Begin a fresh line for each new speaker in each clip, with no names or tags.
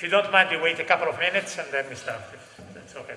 If you don't mind, we wait a couple of minutes and then we start. If that's okay.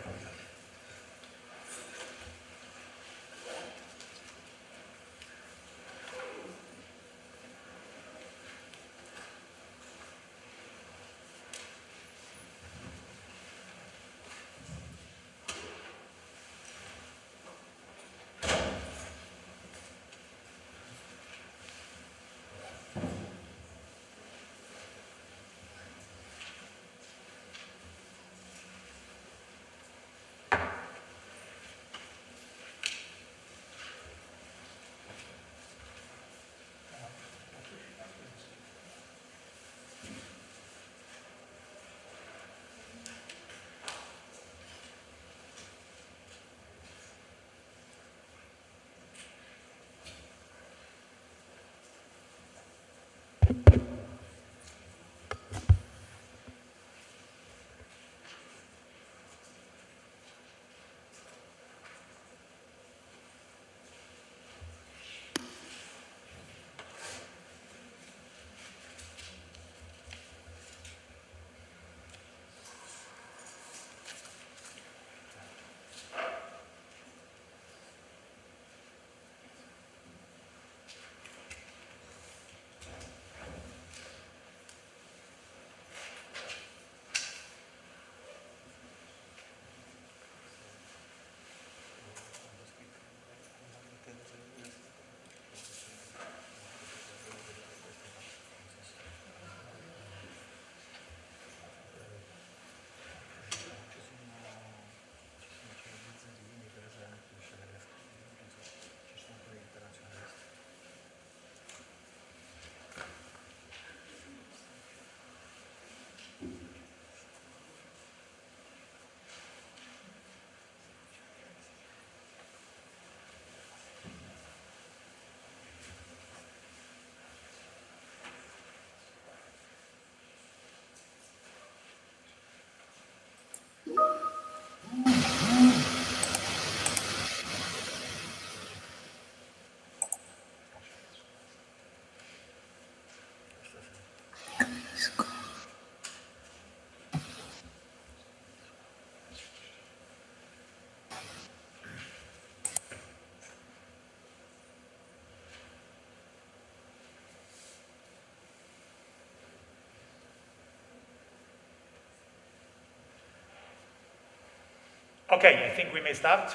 Okay, I think we may start.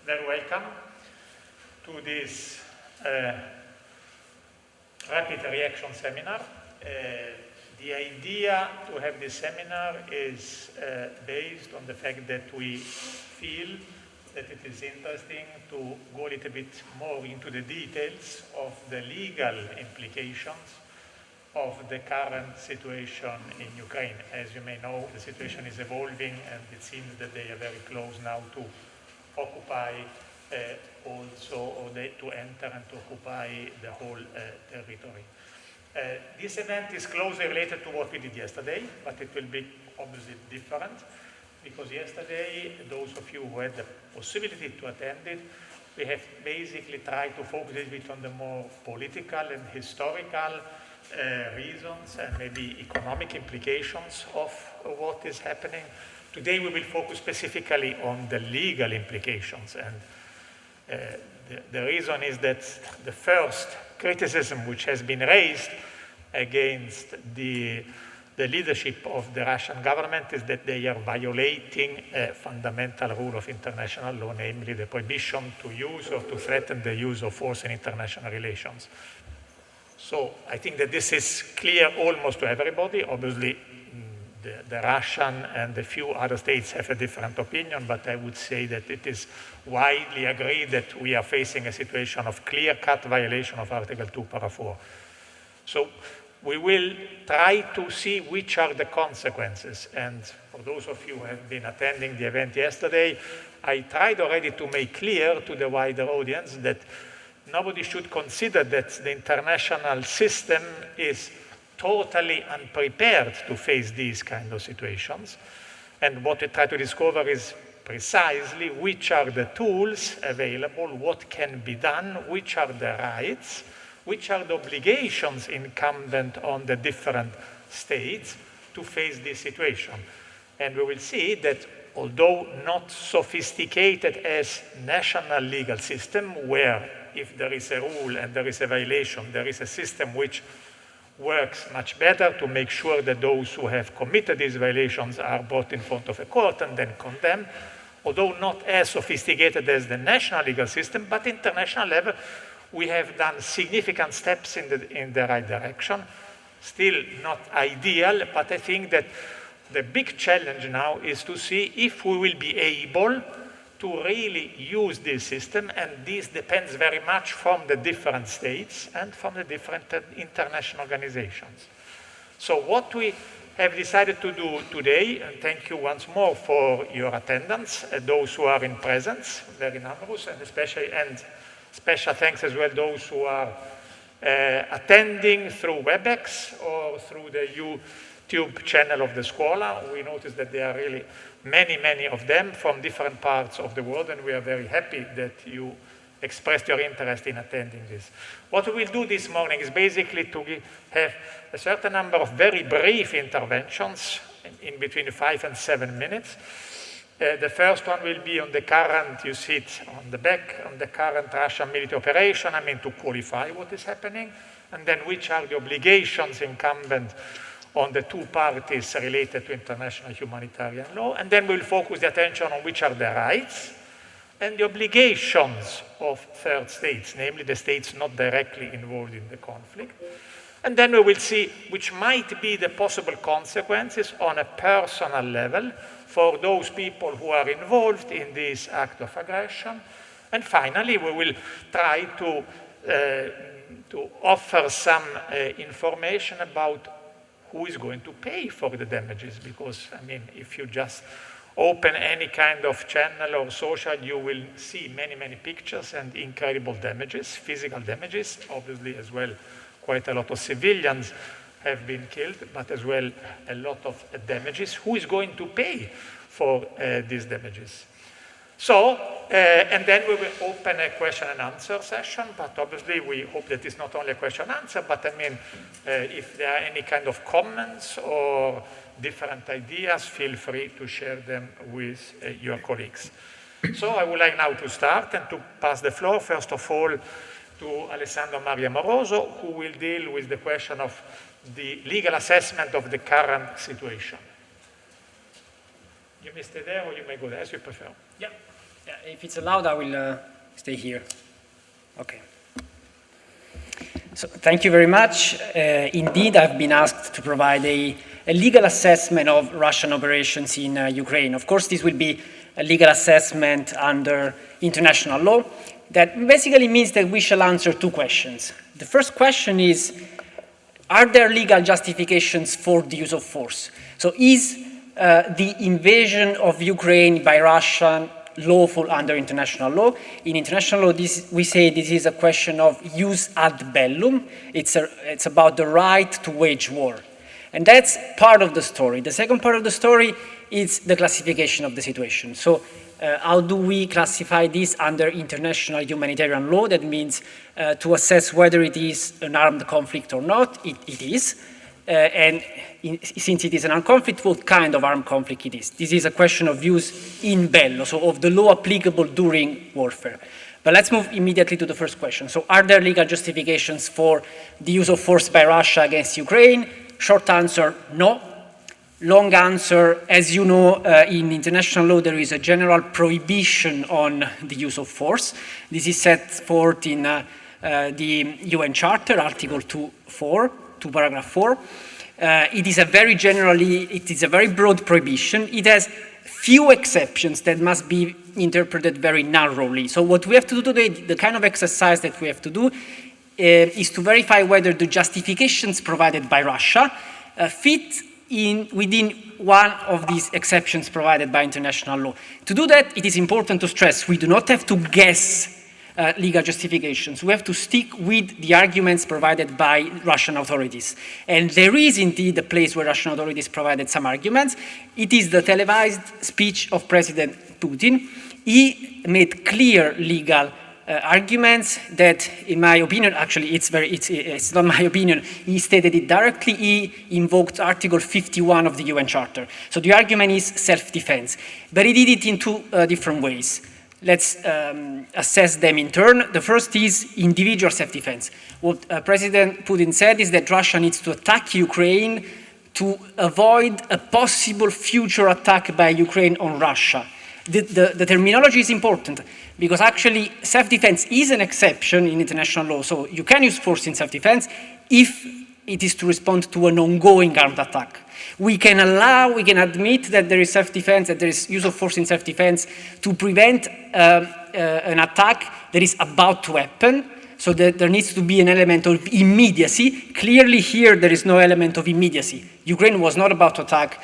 Very welcome to this rapid reaction seminar. The idea to have this seminar is based on the fact that we feel that it is interesting to go a little bit more into the details of the legal implications of the current situation in Ukraine. As you may know, the situation is evolving and it seems that they are very close now to occupy to enter and to occupy the whole territory. This event is closely related to what we did yesterday, but it will be obviously different because yesterday, those of you who had the possibility to attend it, we have basically tried to focus a bit on the more political and historical reasons and maybe economic implications of what is happening. Today we will focus specifically on the legal implications, and the reason is that the first criticism which has been raised against the leadership of the Russian government is that they are violating a fundamental rule of international law, namely the prohibition to use or to threaten the use of force in international relations. So I think that this is clear almost to everybody. Obviously, the Russian and a few other states have a different opinion, but I would say that it is widely agreed that we are facing a situation of clear-cut violation of Article 2, Para 4. So we will try to see which are the consequences. And for those of you who have been attending the event yesterday, I tried already to make clear to the wider audience that nobody should consider that the international system is totally unprepared to face these kind of situations. And what we try to discover is precisely which are the tools available, what can be done, which are the rights, which are the obligations incumbent on the different states, to face this situation. And we will see that although not sophisticated as national legal system, where if there is a rule and there is a violation, there is a system which works much better to make sure that those who have committed these violations are brought in front of a court and then condemned, although not as sophisticated as the national legal system, but international level, we have done significant steps in the right direction. Still not ideal, but I think that the big challenge now is to see if we will be able to really use this system, and this depends very much from the different states and from the different international organizations. So what we have decided to do today, and thank you once more for your attendance, those who are in presence, very numerous, and special thanks as well those who are attending through WebEx or through the YouTube channel of the Scuola. We noticed that there are really many of them from different parts of the world, and we are very happy that you expressed your interest in attending this. What we will do this morning is basically to have a certain number of very brief interventions in between 5 and 7 minutes. The first one will be on the current, you see it on the back, on the current Russian military operation, to qualify what is happening, and then which are the obligations incumbent on the two parties related to international humanitarian law, and then we'll focus the attention on which are the rights and the obligations of third states, namely the states not directly involved in the conflict. And then we will see which might be the possible consequences on a personal level for those people who are involved in this act of aggression. And finally, we will try to offer some information about who is going to pay for the damages, because, if you just open any kind of channel or social, you will see many pictures and incredible damages, physical damages, obviously as well. Quite a lot of civilians have been killed, but as well a lot of damages. Who is going to pay for these damages? So, and then we will open a question and answer session, but obviously we hope that it's not only a question and answer, but if there are any kind of comments or different ideas, feel free to share them with your colleagues. So I would like now to start and to pass the floor, first of all, to Alessandro Maria Moroso, who will deal with the question of the legal assessment of the current situation. You may stay there or you may go there, as you prefer.
Yeah, if it's allowed, I will stay here. Okay. So thank you very much. Indeed, I've been asked to provide a legal assessment of Russian operations in Ukraine. Of course, this will be a legal assessment under international law. That basically means that we shall answer two questions. The first question is, are there legal justifications for the use of force? So is the invasion of Ukraine by Russia lawful under international law? In international law, we say this is a question of jus ad bellum. It's about the right to wage war. And that's part of the story. The second part of the story is the classification of the situation. So how do we classify this under international humanitarian law? That means to assess whether it is an armed conflict or not. It is. Since it is an armed conflict, what kind of armed conflict it is? This is a question of jus in bello, so of the law applicable during warfare. But let's move immediately to the first question. So are there legal justifications for the use of force by Russia against Ukraine? Short answer, no. Long answer, as you know, in international law, there is a general prohibition on the use of force. This is set forth in the UN Charter, Article 2 paragraph 4. It is a very broad prohibition. It has few exceptions that must be interpreted very narrowly. So what we have to do today, the kind of exercise that we have to do, is to verify whether the justifications provided by Russia fit within one of these exceptions provided by international law. To do that, it is important to stress we do not have to guess legal justifications. We have to stick with the arguments provided by Russian authorities. And there is indeed a place where Russian authorities provided some arguments. It is the televised speech of President Putin. He made clear legal arguments that, in my opinion, actually it's not my opinion, he stated it directly, he invoked Article 51 of the UN Charter. So the argument is self-defense, but he did it in two different ways. Let's assess them in turn. The first is individual self-defense. What President Putin said is that Russia needs to attack Ukraine to avoid a possible future attack by Ukraine on Russia. The terminology is important because actually self-defense is an exception in international law. So you can use force in self-defense if it is to respond to an ongoing armed attack. We can admit that there is self-defense, that there is use of force in self-defense to prevent an attack that is about to happen. So that there needs to be an element of immediacy. Clearly here there is no element of immediacy. Ukraine was not about to attack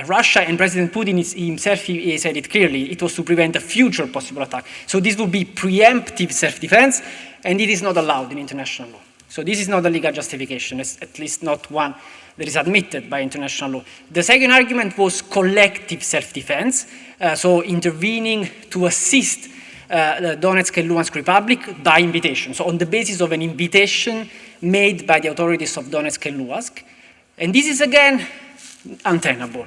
Russia, and President Putin himself he said it clearly. It was to prevent a future possible attack. So this would be preemptive self-defense, and it is not allowed in international law. So this is not a legal justification, at least not one that is admitted by international law. The second argument was collective self-defense, so intervening to assist the Donetsk and Luhansk Republic by invitation. So on the basis of an invitation made by the authorities of Donetsk and Luhansk. And this is again untenable.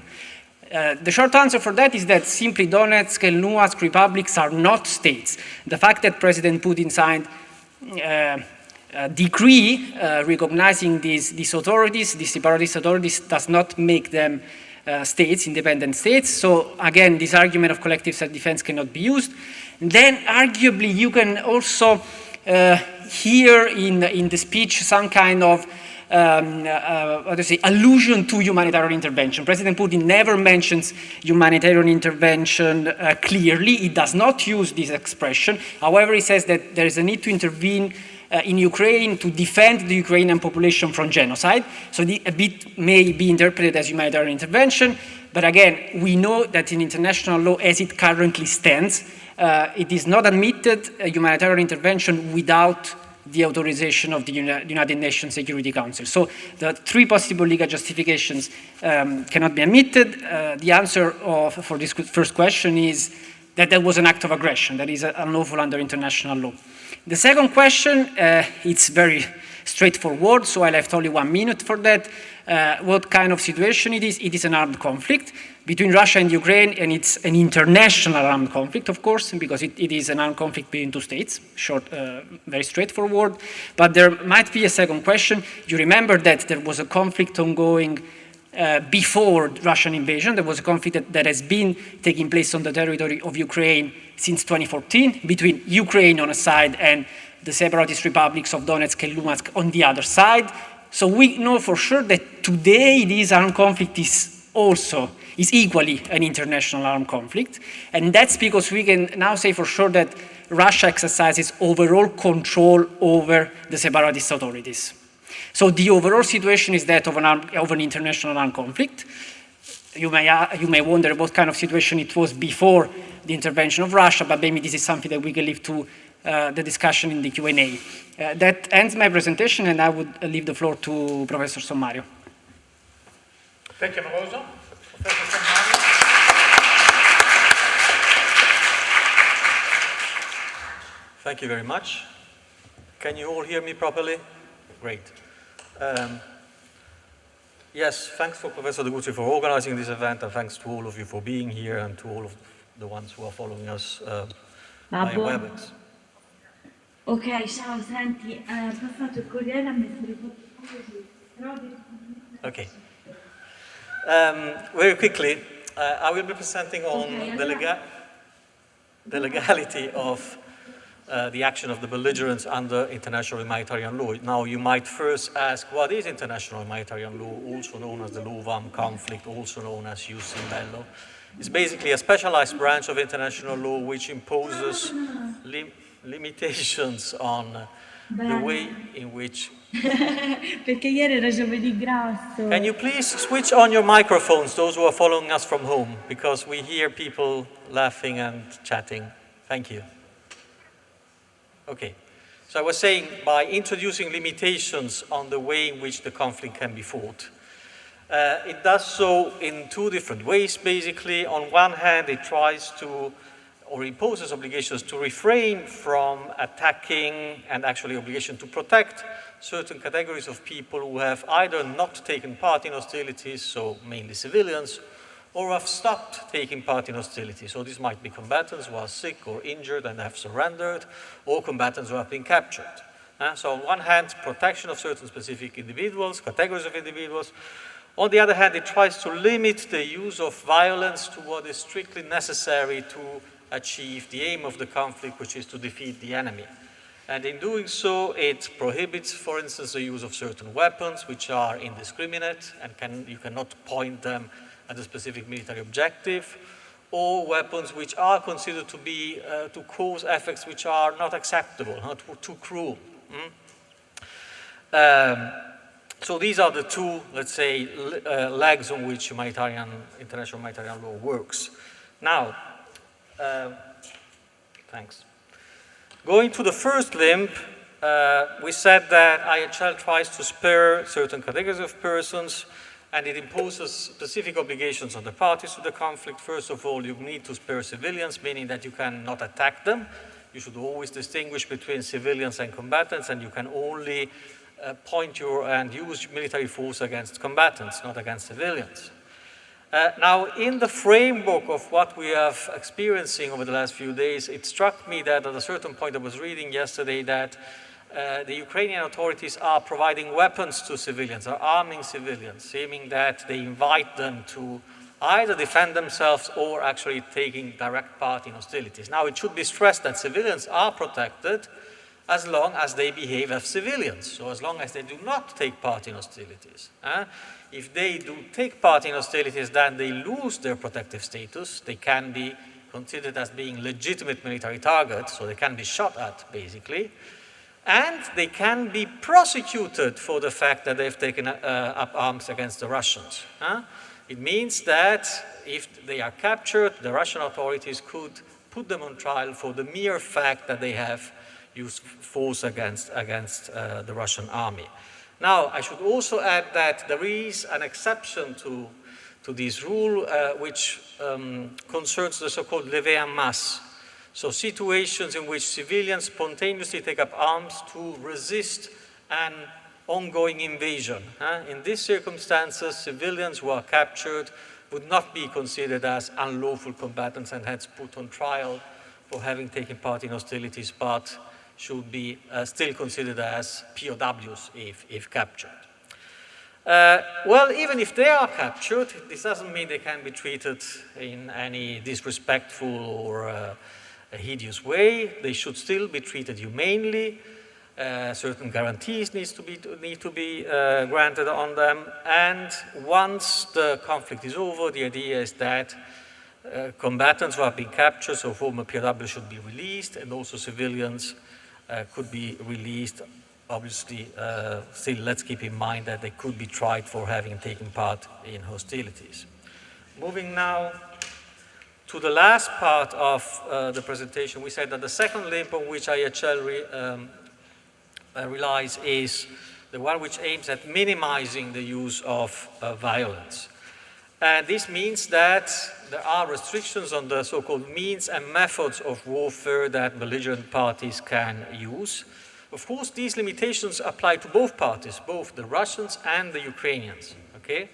The short answer for that is that simply Donetsk and Luhansk republics are not states. The fact that President Putin signed a decree recognizing these authorities, these separatist authorities, does not make them states, independent states. So again, this argument of collective self-defense cannot be used. Then arguably you can also hear in the speech some kind of allusion to humanitarian intervention. President Putin never mentions humanitarian intervention clearly. He does not use this expression. However, he says that there is a need to intervene in Ukraine to defend the Ukrainian population from genocide. So a bit may be interpreted as humanitarian intervention, but again, we know that in international law, as it currently stands, it is not admitted a humanitarian intervention without the authorization of the United Nations Security Council. So the three possible legal justifications cannot be admitted. The answer for this first question is that there was an act of aggression that is unlawful under international law. The second question, it's very straightforward, so I left only 1 minute for that. What kind of situation it is? It is an armed conflict between Russia and Ukraine, and it's an international armed conflict, of course, because it is an armed conflict between two states, short, very straightforward. But there might be a second question. You remember that there was a conflict ongoing before Russian invasion. There was a conflict that has been taking place on the territory of Ukraine since 2014 between Ukraine on a side and the separatist republics of Donetsk and Luhansk on the other side. So we know for sure that today this armed conflict is equally an international armed conflict. And that's because we can now say for sure that Russia exercises overall control over the separatist authorities. So the overall situation is that of an international armed conflict. You may wonder what kind of situation it was before the intervention of Russia, but maybe this is something that we can leave to the discussion in the Q&A. That ends my presentation, and I would leave the floor to Professor Sommario.
Thank you, Moroso. Professor Sommario.
Thank you very much. Can you all hear me properly? Great. Yes, thanks for Professor De Guttry for organizing this event, and thanks to all of you for being here, and to all of the ones who are following us by WebEx.
Ok, ciao, senti, passato il Corriere a mettere così.
Okay. Very quickly, I will be presenting on the legality of the action of the belligerents under international humanitarian law. Now, you might first ask, what is international humanitarian law, also known as the law of armed conflict, also known as jus in bello? It's basically a specialized branch of international law which imposes limitations on the way in which...
Perché ieri era giovedì grasso.
Can you please switch on your microphones, those who are following us from home, because we hear people laughing and chatting. Thank you. Okay, so I was saying, by introducing limitations on the way in which the conflict can be fought. It does so in two different ways, basically. On one hand, it tries to or imposes obligations to refrain from attacking and actually obligation to protect certain categories of people who have either not taken part in hostilities, so mainly civilians, or have stopped taking part in hostilities. So these might be combatants who are sick or injured and have surrendered, or combatants who have been captured. So on one hand, protection of certain specific individuals, categories of individuals. On the other hand, it tries to limit the use of violence to what is strictly necessary to achieve the aim of the conflict, which is to defeat the enemy. And in doing so, it prohibits, for instance, the use of certain weapons which are indiscriminate and you cannot point them at a specific military objective, or weapons which are considered to be to cause effects which are not acceptable, not too cruel. So these are the two, let's say, legs on which international humanitarian law works. Now, thanks. Going to the first limb, we said that IHL tries to spare certain categories of persons, and it imposes specific obligations on the parties to the conflict. First of all, you need to spare civilians, meaning that you cannot attack them. You should always distinguish between civilians and combatants, and you can only point and use military force against combatants, not against civilians. Now, in the framework of what we have experiencing over the last few days, it struck me that at a certain point I was reading yesterday that the Ukrainian authorities are providing weapons to civilians, are arming civilians, seeming that they invite them to either defend themselves or actually taking direct part in hostilities. Now, it should be stressed that civilians are protected as long as they behave as civilians, so as long as they do not take part in hostilities. If they do take part in hostilities, then they lose their protective status. They can be considered as being legitimate military targets, so they can be shot at, basically. And they can be prosecuted for the fact that they've taken up arms against the Russians. It means that if they are captured, the Russian authorities could put them on trial for the mere fact that they have used force against the Russian army. Now, I should also add that there is an exception to this rule, which concerns the so-called levée en masse. So situations in which civilians spontaneously take up arms to resist an ongoing invasion. In these circumstances, civilians who are captured would not be considered as unlawful combatants and hence put on trial for having taken part in hostilities, but should be still considered as POWs if captured. Well, even if they are captured, this doesn't mean they can be treated in any disrespectful or a hideous way. They should still be treated humanely. Certain guarantees need to be granted on them. And once the conflict is over, the idea is that combatants who have been captured, so former POWs, should be released, and also civilians could be released. Obviously, still let's keep in mind that they could be tried for having taken part in hostilities. Moving now to the last part of the presentation, we said that the second limb on which IHL relies is the one which aims at minimizing the use of violence. And this means that there are restrictions on the so-called means and methods of warfare that belligerent parties can use. Of course, these limitations apply to both parties, both the Russians and the Ukrainians, okay?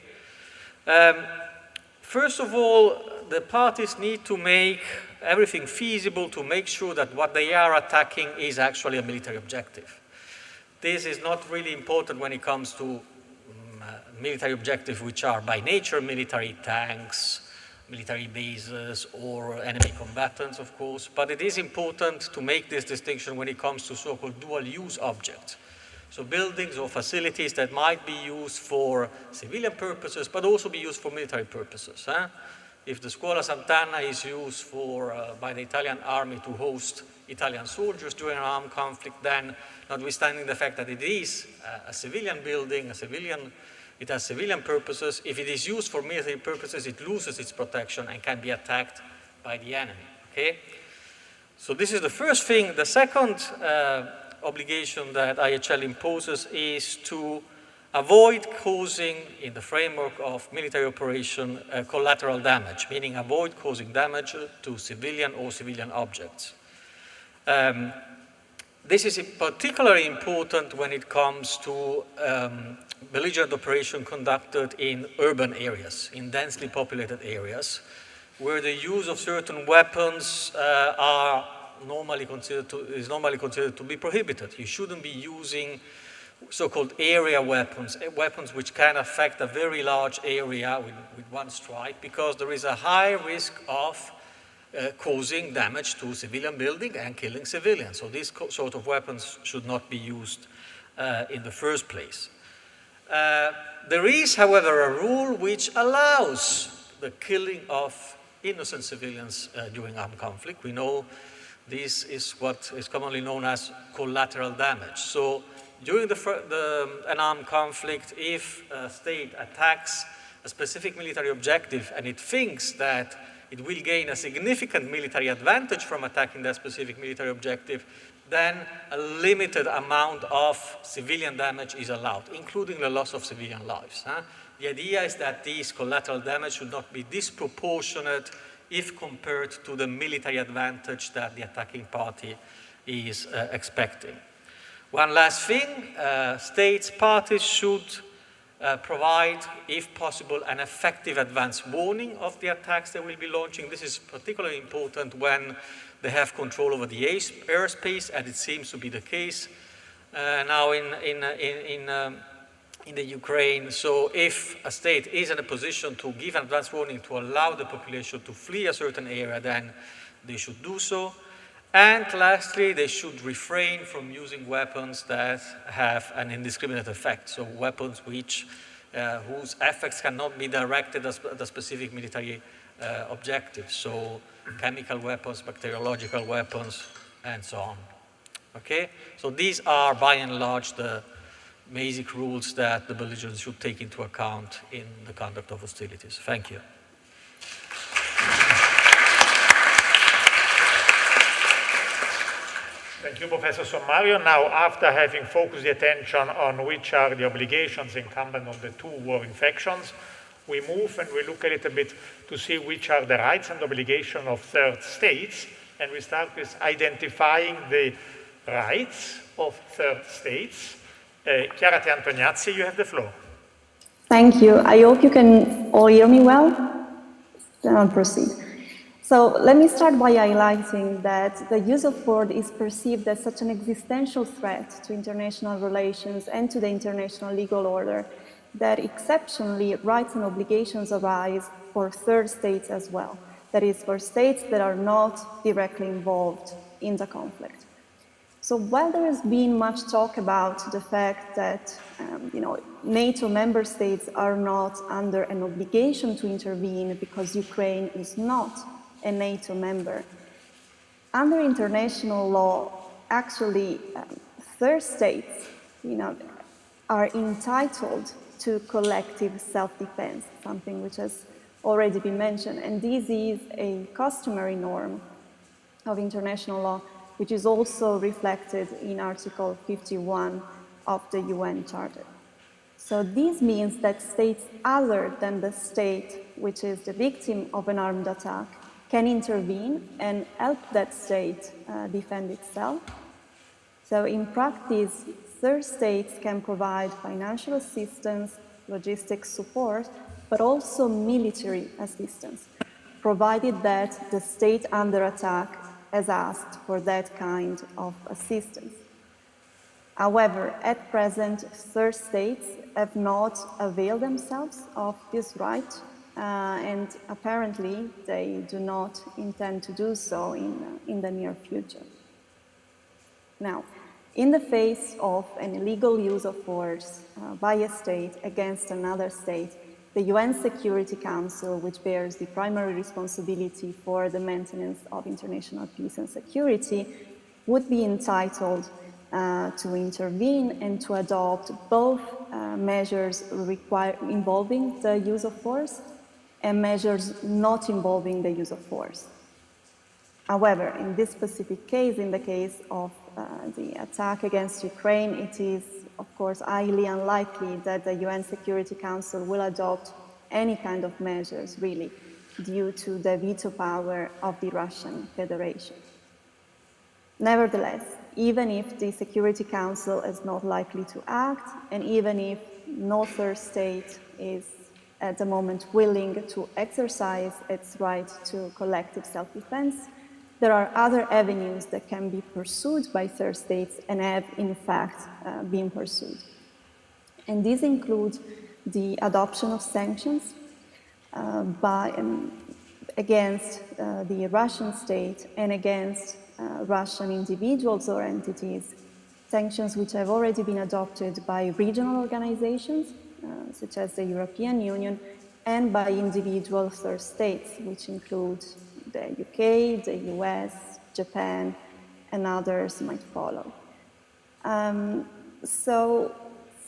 First of all, the parties need to make everything feasible to make sure that what they are attacking is actually a military objective. This is not really important when it comes to military objectives which are by nature military tanks, military bases, or enemy combatants, of course, but it is important to make this distinction when it comes to so-called dual-use objects. So buildings or facilities that might be used for civilian purposes, but also be used for military purposes. If the Scuola Sant'Anna is used by the Italian army to host Italian soldiers during an armed conflict, then notwithstanding the fact that it is a civilian building, it has civilian purposes. If it is used for military purposes, it loses its protection and can be attacked by the enemy, okay? So this is the first thing. The second obligation that IHL imposes is to avoid causing, in the framework of military operation, collateral damage, meaning avoid causing damage to civilian or civilian objects. This is particularly important when it comes to belligerent operation conducted in urban areas, in densely populated areas, where the use of certain weapons is normally considered to be prohibited. You shouldn't be using so-called area weapons, weapons which can affect a very large area with one strike, because there is a high risk of causing damage to civilian building and killing civilians. So these sort of weapons should not be used in the first place. There is, however, a rule which allows the killing of innocent civilians during armed conflict. We know this is what is commonly known as collateral damage. So during an armed conflict, if a state attacks a specific military objective and it thinks that it will gain a significant military advantage from attacking that specific military objective, then a limited amount of civilian damage is allowed, including the loss of civilian lives. The idea is that these collateral damage should not be disproportionate if compared to the military advantage that the attacking party is expecting. One last thing, states, parties should provide, if possible, an effective advance warning of the attacks they will be launching. This is particularly important when they have control over the airspace, and it seems to be the case now in the Ukraine. So if a state is in a position to give an advance warning to allow the population to flee a certain area, then they should do so. And lastly, they should refrain from using weapons that have an indiscriminate effect. So weapons whose effects cannot be directed at the specific military objectives. So chemical weapons, bacteriological weapons, and so on. Okay? So these are, by and large, the basic rules that the belligerents should take into account in the conduct of hostilities. Thank you.
Thank you, Professor Sommario. Now, after having focused the attention on which are the obligations incumbent on the two warring factions, we move and we look a little bit to see which are the rights and obligations of third states. And we start with identifying the rights of third states. Chiara Antognazzi, you have the floor.
Thank you. I hope you can all hear me well. Then I'll proceed. So let me start by highlighting that the use of force is perceived as such an existential threat to international relations and to the international legal order that exceptionally rights and obligations arise for third states as well. That is, for states that are not directly involved in the conflict. So while there has been much talk about the fact that NATO member states are not under an obligation to intervene because Ukraine is not a NATO member, under international law, actually, third states, are entitled to collective self-defense, something which has already been mentioned, and this is a customary norm of international law, which is also reflected in Article 51 of the UN Charter. So this means that states other than the state which is the victim of an armed attack can intervene and help that state defend itself. So in practice, third states can provide financial assistance, logistics support, but also military assistance, provided that the state under attack has asked for that kind of assistance. However, at present, third states have not availed themselves of this right, and apparently they do not intend to do so in the near future. Now, in the face of an illegal use of force by a state against another state, the UN Security Council, which bears the primary responsibility for the maintenance of international peace and security, would be entitled to intervene and to adopt both measures involving the use of force and measures not involving the use of force. However, in this specific case, in the case of the attack against Ukraine, it is of course, highly unlikely that the UN Security Council will adopt any kind of measures, really, due to the veto power of the Russian Federation. Nevertheless, even if the Security Council is not likely to act, and even if no third state is at the moment willing to exercise its right to collective self-defense, there are other avenues that can be pursued by third states and have, in fact, been pursued. And these include the adoption of sanctions against the Russian state and against Russian individuals or entities, sanctions which have already been adopted by regional organizations, such as the European Union, and by individual third states, which include the UK, the US, Japan, and others might follow. So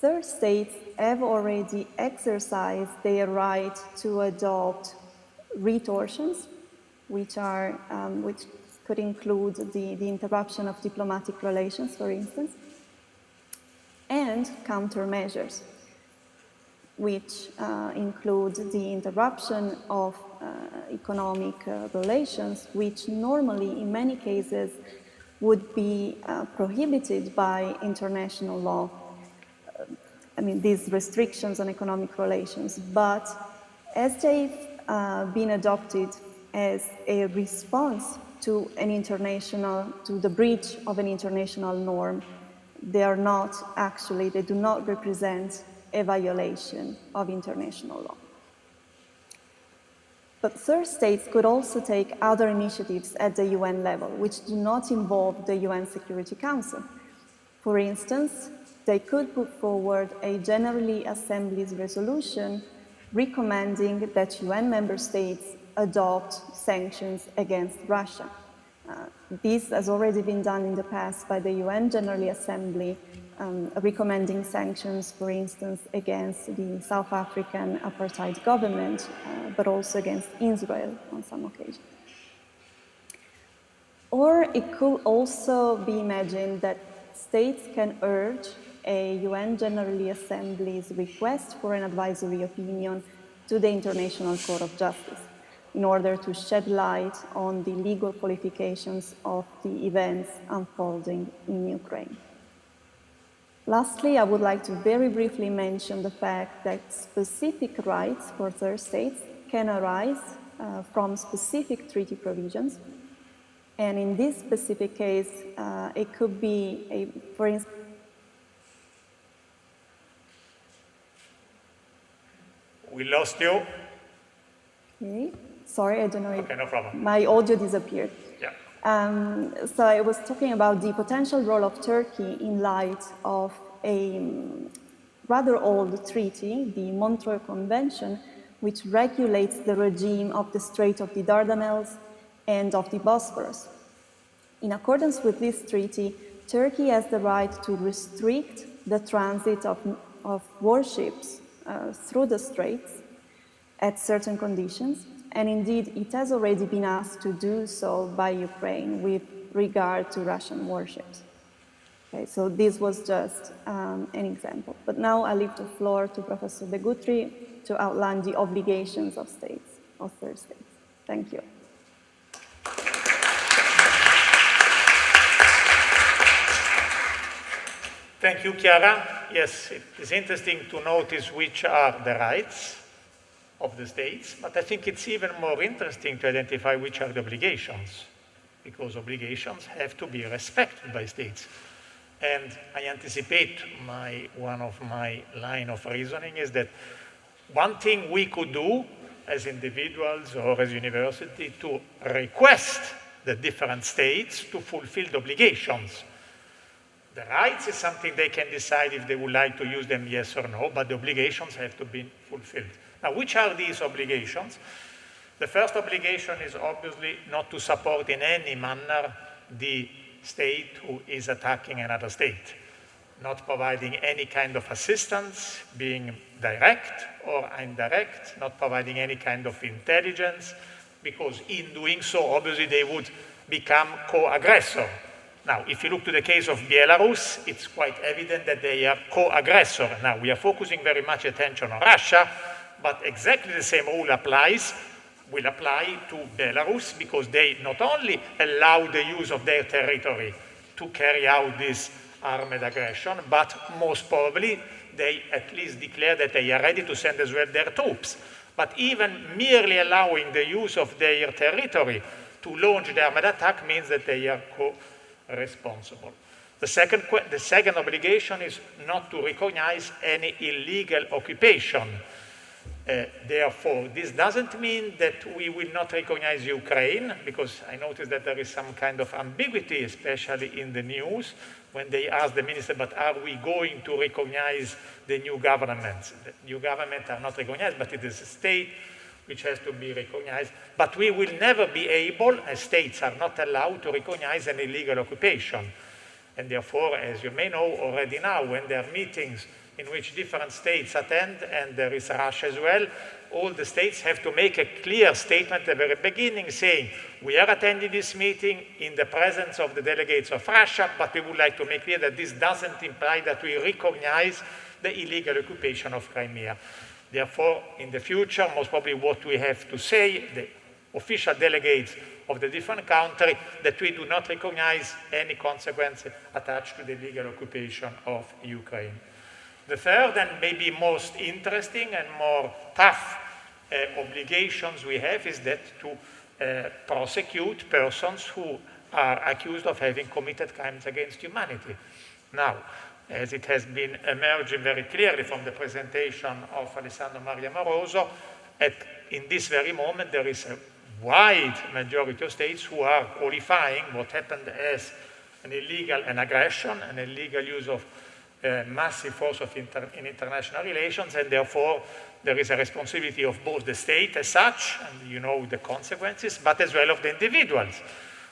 third states have already exercised their right to adopt retortions, which could include the interruption of diplomatic relations, for instance, and countermeasures, which include the interruption of economic relations, which normally, in many cases, would be prohibited by international law. I mean, these restrictions on economic relations, but as they've been adopted as a response to the breach of an international norm, they do not represent a violation of international law. But third states could also take other initiatives at the UN level, which do not involve the UN Security Council. For instance, they could put forward a General Assembly's resolution recommending that UN member states adopt sanctions against Russia. This has already been done in the past by the UN General Assembly, recommending sanctions, for instance, against the South African apartheid government, but also against Israel on some occasions. Or it could also be imagined that states can urge a UN General Assembly's request for an advisory opinion to the International Court of Justice in order to shed light on the legal qualifications of the events unfolding in Ukraine. Lastly, I would like to very briefly mention the fact that specific rights for third states can arise from specific treaty provisions. And in this specific case, it could be, for instance,
we lost you.
Okay. Sorry, I don't know if
okay, no problem.
My audio disappeared.
Yeah.
So I was talking about the potential role of Turkey in light of a rather old treaty, the Montreux Convention, which regulates the regime of the Strait of the Dardanelles and of the Bosphorus. In accordance with this treaty, Turkey has the right to restrict the transit of warships through the straits at certain conditions, and indeed it has already been asked to do so by Ukraine with regard to Russian warships. Okay, so this was just an example. But now I leave the floor to Professor de Guttry to outline the obligations of states, of third states. Thank you.
Thank you, Chiara. Yes, it is interesting to notice which are the rights of the states, but I think it's even more interesting to identify which are the obligations, because obligations have to be respected by states. And I anticipate one of my line of reasoning is that one thing we could do as individuals or as university to request the different states to fulfill the obligations. The rights is something they can decide if they would like to use them, yes or no, but the obligations have to be fulfilled. Now, which are these obligations? The first obligation is obviously not to support in any manner the state who is attacking another state, not providing any kind of assistance, being direct or indirect, not providing any kind of intelligence, because in doing so, obviously, they would become co-aggressor. Now, if you look to the case of Belarus, it's quite evident that they are co-aggressor. Now, we are focusing very much attention on Russia, but exactly the same rule will apply to Belarus, because they not only allow the use of their territory to carry out this armed aggression, but most probably they at least declare that they are ready to send as well their troops. But even merely allowing the use of their territory to launch the armed attack means that they are co-responsible. The second obligation is not to recognize any illegal occupation. Therefore, this doesn't mean that we will not recognize Ukraine, because I noticed that there is some kind of ambiguity, especially in the news, when they ask the minister, but are we going to recognize the new governments? The new governments are not recognized, but it is a state which has to be recognized. But we will never be able, as states are not allowed to recognize an illegal occupation. And therefore, as you may know already now, when there are meetings in which different states attend, and there is Russia as well, all the states have to make a clear statement at the very beginning saying, we are attending this meeting in the presence of the delegates of Russia, but we would like to make clear that this doesn't imply that we recognize the illegal occupation of Crimea. Therefore, in the future, most probably what we have to say, the official delegates of the different countries, that we do not recognize any consequence attached to the illegal occupation of Ukraine. The third and maybe most interesting and more tough obligations we have is that to prosecute persons who are accused of having committed crimes against humanity. Now, as it has been emerging very clearly from the presentation of Alessandro Maria Moroso, in this very moment there is a wide majority of states who are qualifying what happened as an aggression, an illegal use of massive force in international relations, and therefore there is a responsibility of both the state as such, and you know the consequences, but as well of the individuals,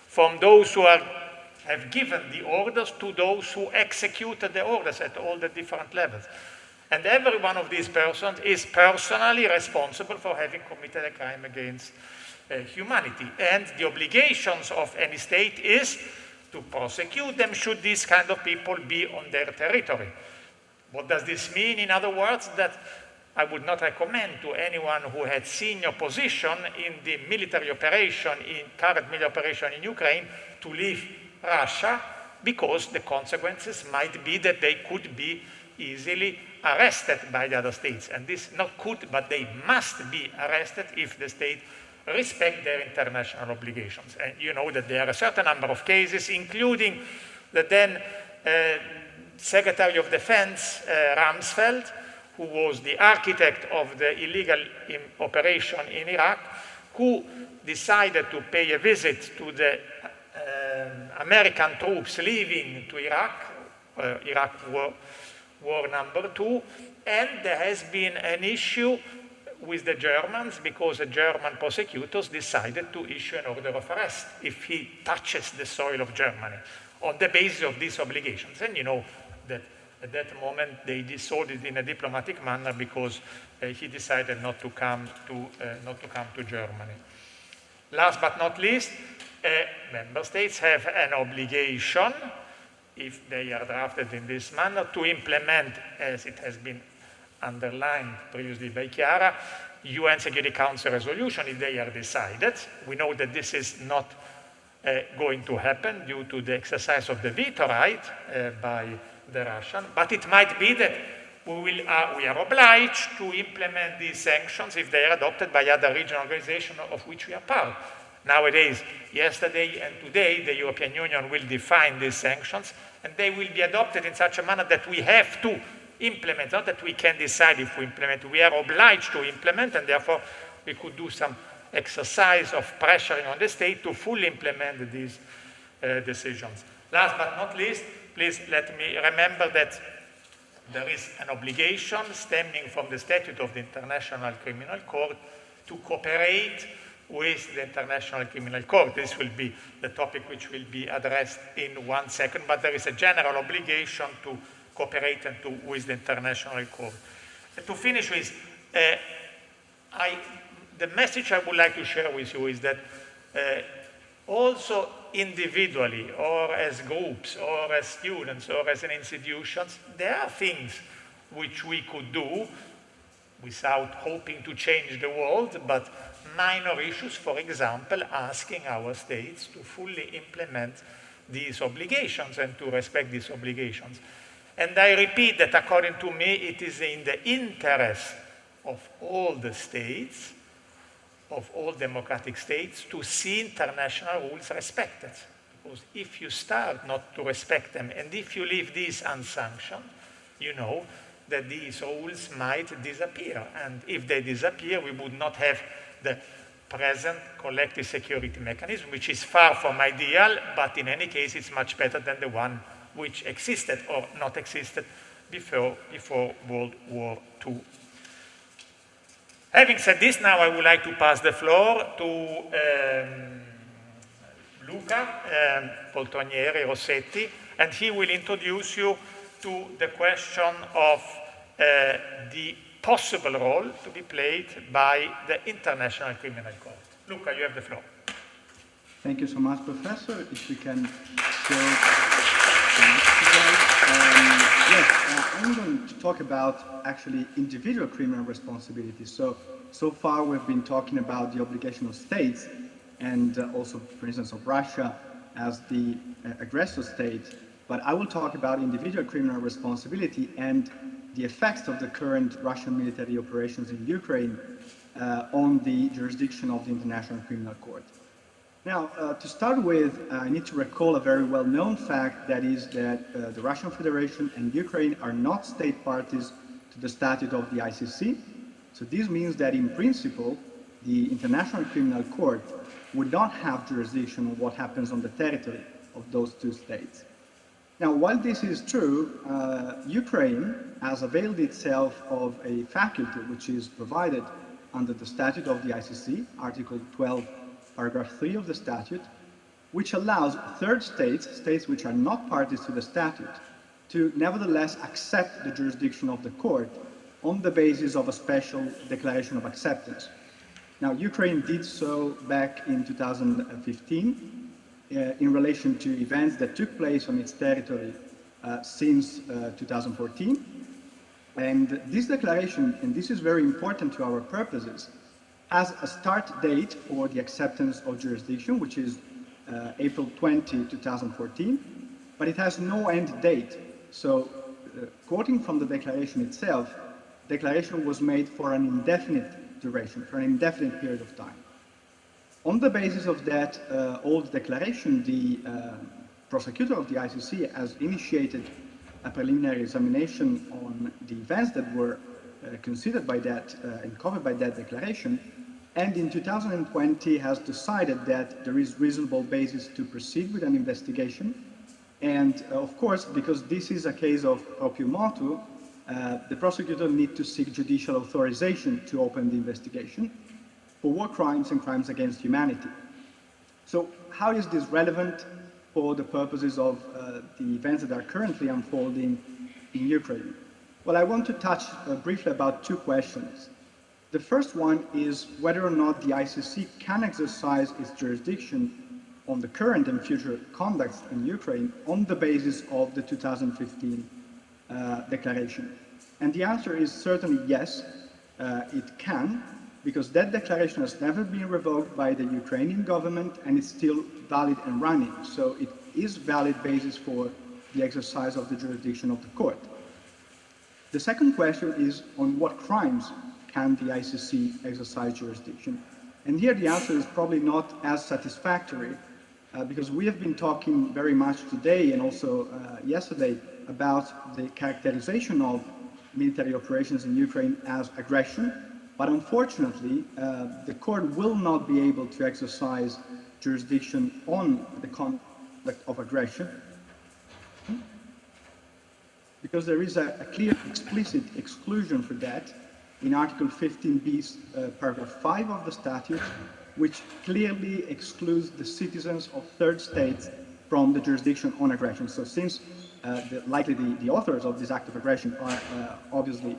from those who have given the orders to those who executed the orders at all the different levels. And every one of these persons is personally responsible for having committed a crime against humanity. And the obligations of any state is to prosecute them should these kind of people be on their territory. What does this mean? In other words, that I would not recommend to anyone who had senior position in the military operation, current military operation in Ukraine, to leave Russia, because the consequences might be that they could be easily arrested by the other states. And this not could, but they must be arrested if the state respect their international obligations. And you know that there are a certain number of cases, including the then Secretary of Defense, Rumsfeld, who was the architect of the illegal operation in Iraq, who decided to pay a visit to the American troops leaving to Iraq war number 2, and there has been an issue with the Germans because the German prosecutors decided to issue an order of arrest if he touches the soil of Germany on the basis of these obligations. And you know that at that moment they dissolved it in a diplomatic manner because he decided not to come to Germany. Last but not least, member states have an obligation, if they are drafted in this manner, to implement, as it has been underlined previously by Chiara, UN Security Council resolution if they are decided. We know that this is not going to happen due to the exercise of the veto right by the Russian, but it might be that we are obliged to implement these sanctions if they are adopted by other regional organizations of which we are part. Nowadays, yesterday and today, the European Union will define these sanctions, and they will be adopted in such a manner that we have to implement, not that we can decide if we implement, we are obliged to implement, and therefore we could do some exercise of pressuring on the state to fully implement these decisions. Last but not least, please let me remember that there is an obligation stemming from the statute of the International Criminal Court to cooperate with the International Criminal Court. This will be the topic which will be addressed in 1 second, but there is a general obligation to cooperate with the International Court. To finish with, the message I would like to share with you is that also individually or as groups or as students or as an institutions, there are things which we could do without hoping to change the world, but minor issues, for example, asking our states to fully implement these obligations and to respect these obligations. And I repeat that according to me, it is in the interest of all the states, of all democratic states, to see international rules respected. Because if you start not to respect them, and if you leave these unsanctioned, you know that these rules might disappear. And if they disappear, we would not have the present collective security mechanism, which is far from ideal, but in any case, it's much better than the one which existed or not existed before World War II. Having said this, now I would like to pass the floor to Luca Poltronieri Rossetti, and he will introduce you to the question of the possible role to be played by the International Criminal Court. Luca, you have the floor.
Thank you so much, Professor. If we can go to the next slide. Yes, I'm going to talk about actually individual criminal responsibilities. So far we've been talking about the obligation of states and also, for instance, of Russia as the aggressor state. But I will talk about individual criminal responsibility and the effects of the current Russian military operations in Ukraine on the jurisdiction of the International Criminal Court. Now, to start with, I need to recall a very well-known fact, that is that the Russian Federation and Ukraine are not state parties to the statute of the ICC. So this means that in principle, the International Criminal Court would not have jurisdiction on what happens on the territory of those two states. Now, while this is true, Ukraine has availed itself of a faculty which is provided under the statute of the ICC, Article 12, Paragraph 3 of the statute, which allows third states, states which are not parties to the statute, to nevertheless accept the jurisdiction of the court on the basis of a special declaration of acceptance. Now, Ukraine did so back in 2015 in relation to events that took place on its territory since 2014. And this declaration, and this is very important to our purposes, has a start date for the acceptance of jurisdiction, which is April 20, 2014, but it has no end date. So, quoting from the declaration itself, the declaration was made for an indefinite duration, for an indefinite period of time. On the basis of that old declaration, the prosecutor of the ICC has initiated a preliminary examination on the events that were considered by that and covered by that declaration, and in 2020 has decided that there is reasonable basis to proceed with an investigation. And of course, because this is a case of proprio motu, the prosecutor needs to seek judicial authorization to open the investigation for war crimes and crimes against humanity. So how is this relevant for the purposes of the events that are currently unfolding in Ukraine? Well, I want to touch briefly about two questions. The first one is whether or not the ICC can exercise its jurisdiction on the current and future conducts in Ukraine on the basis of the 2015 declaration. And the answer is certainly yes, it can, because that declaration has never been revoked by the Ukrainian government and it's still valid and running. So it is valid basis for the exercise of the jurisdiction of the court. The second question is on what crimes can the ICC exercise jurisdiction? And here the answer is probably not as satisfactory because we have been talking very much today and also yesterday about the characterization of military operations in Ukraine as aggression, but unfortunately the court will not be able to exercise jurisdiction on the conduct of aggression because there is a clear explicit exclusion for that in Article 15b, paragraph 5 of the statute, which clearly excludes the citizens of third states from the jurisdiction on aggression. So since likely the authors of this act of aggression are obviously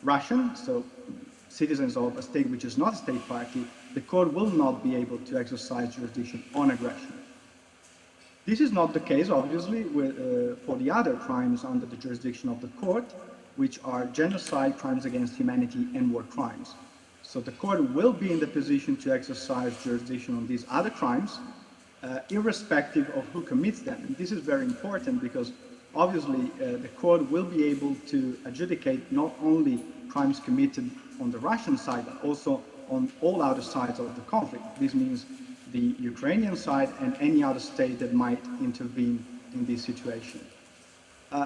Russian, so citizens of a state which is not a state party, the court will not be able to exercise jurisdiction on aggression. This is not the case, obviously, for the other crimes under the jurisdiction of the court, which are genocide, crimes against humanity, and war crimes. So the court will be in the position to exercise jurisdiction on these other crimes, irrespective of who commits them. And this is very important because obviously the court will be able to adjudicate not only crimes committed on the Russian side, but also on all other sides of the conflict. This means the Ukrainian side and any other state that might intervene in this situation.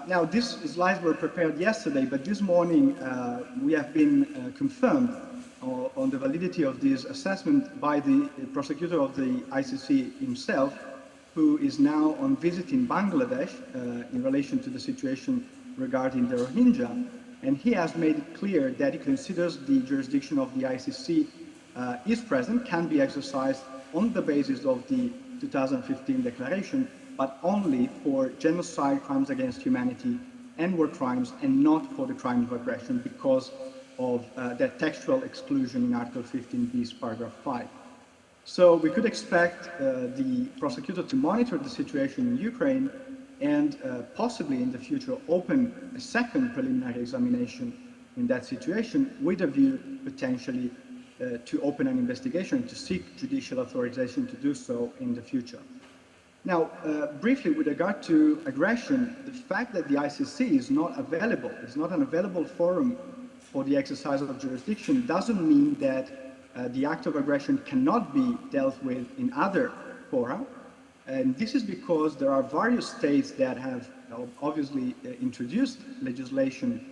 Now, these slides were prepared yesterday, but this morning we have been confirmed on the validity of this assessment by the prosecutor of the ICC himself, who is now on visit in Bangladesh in relation to the situation regarding the Rohingya. And he has made it clear that he considers the jurisdiction of the ICC is present, can be exercised on the basis of the 2015 declaration, but only for genocide, crimes against humanity, and war crimes, and not for the crime of aggression because of that textual exclusion in Article 15b, paragraph 5. So we could expect the prosecutor to monitor the situation in Ukraine and possibly in the future open a second preliminary examination in that situation with a view potentially to open an investigation, to seek judicial authorization to do so in the future. Now, briefly with regard to aggression, the fact that the ICC is not available, is not an available forum for the exercise of jurisdiction doesn't mean that the act of aggression cannot be dealt with in other fora. And this is because there are various states that have obviously introduced legislation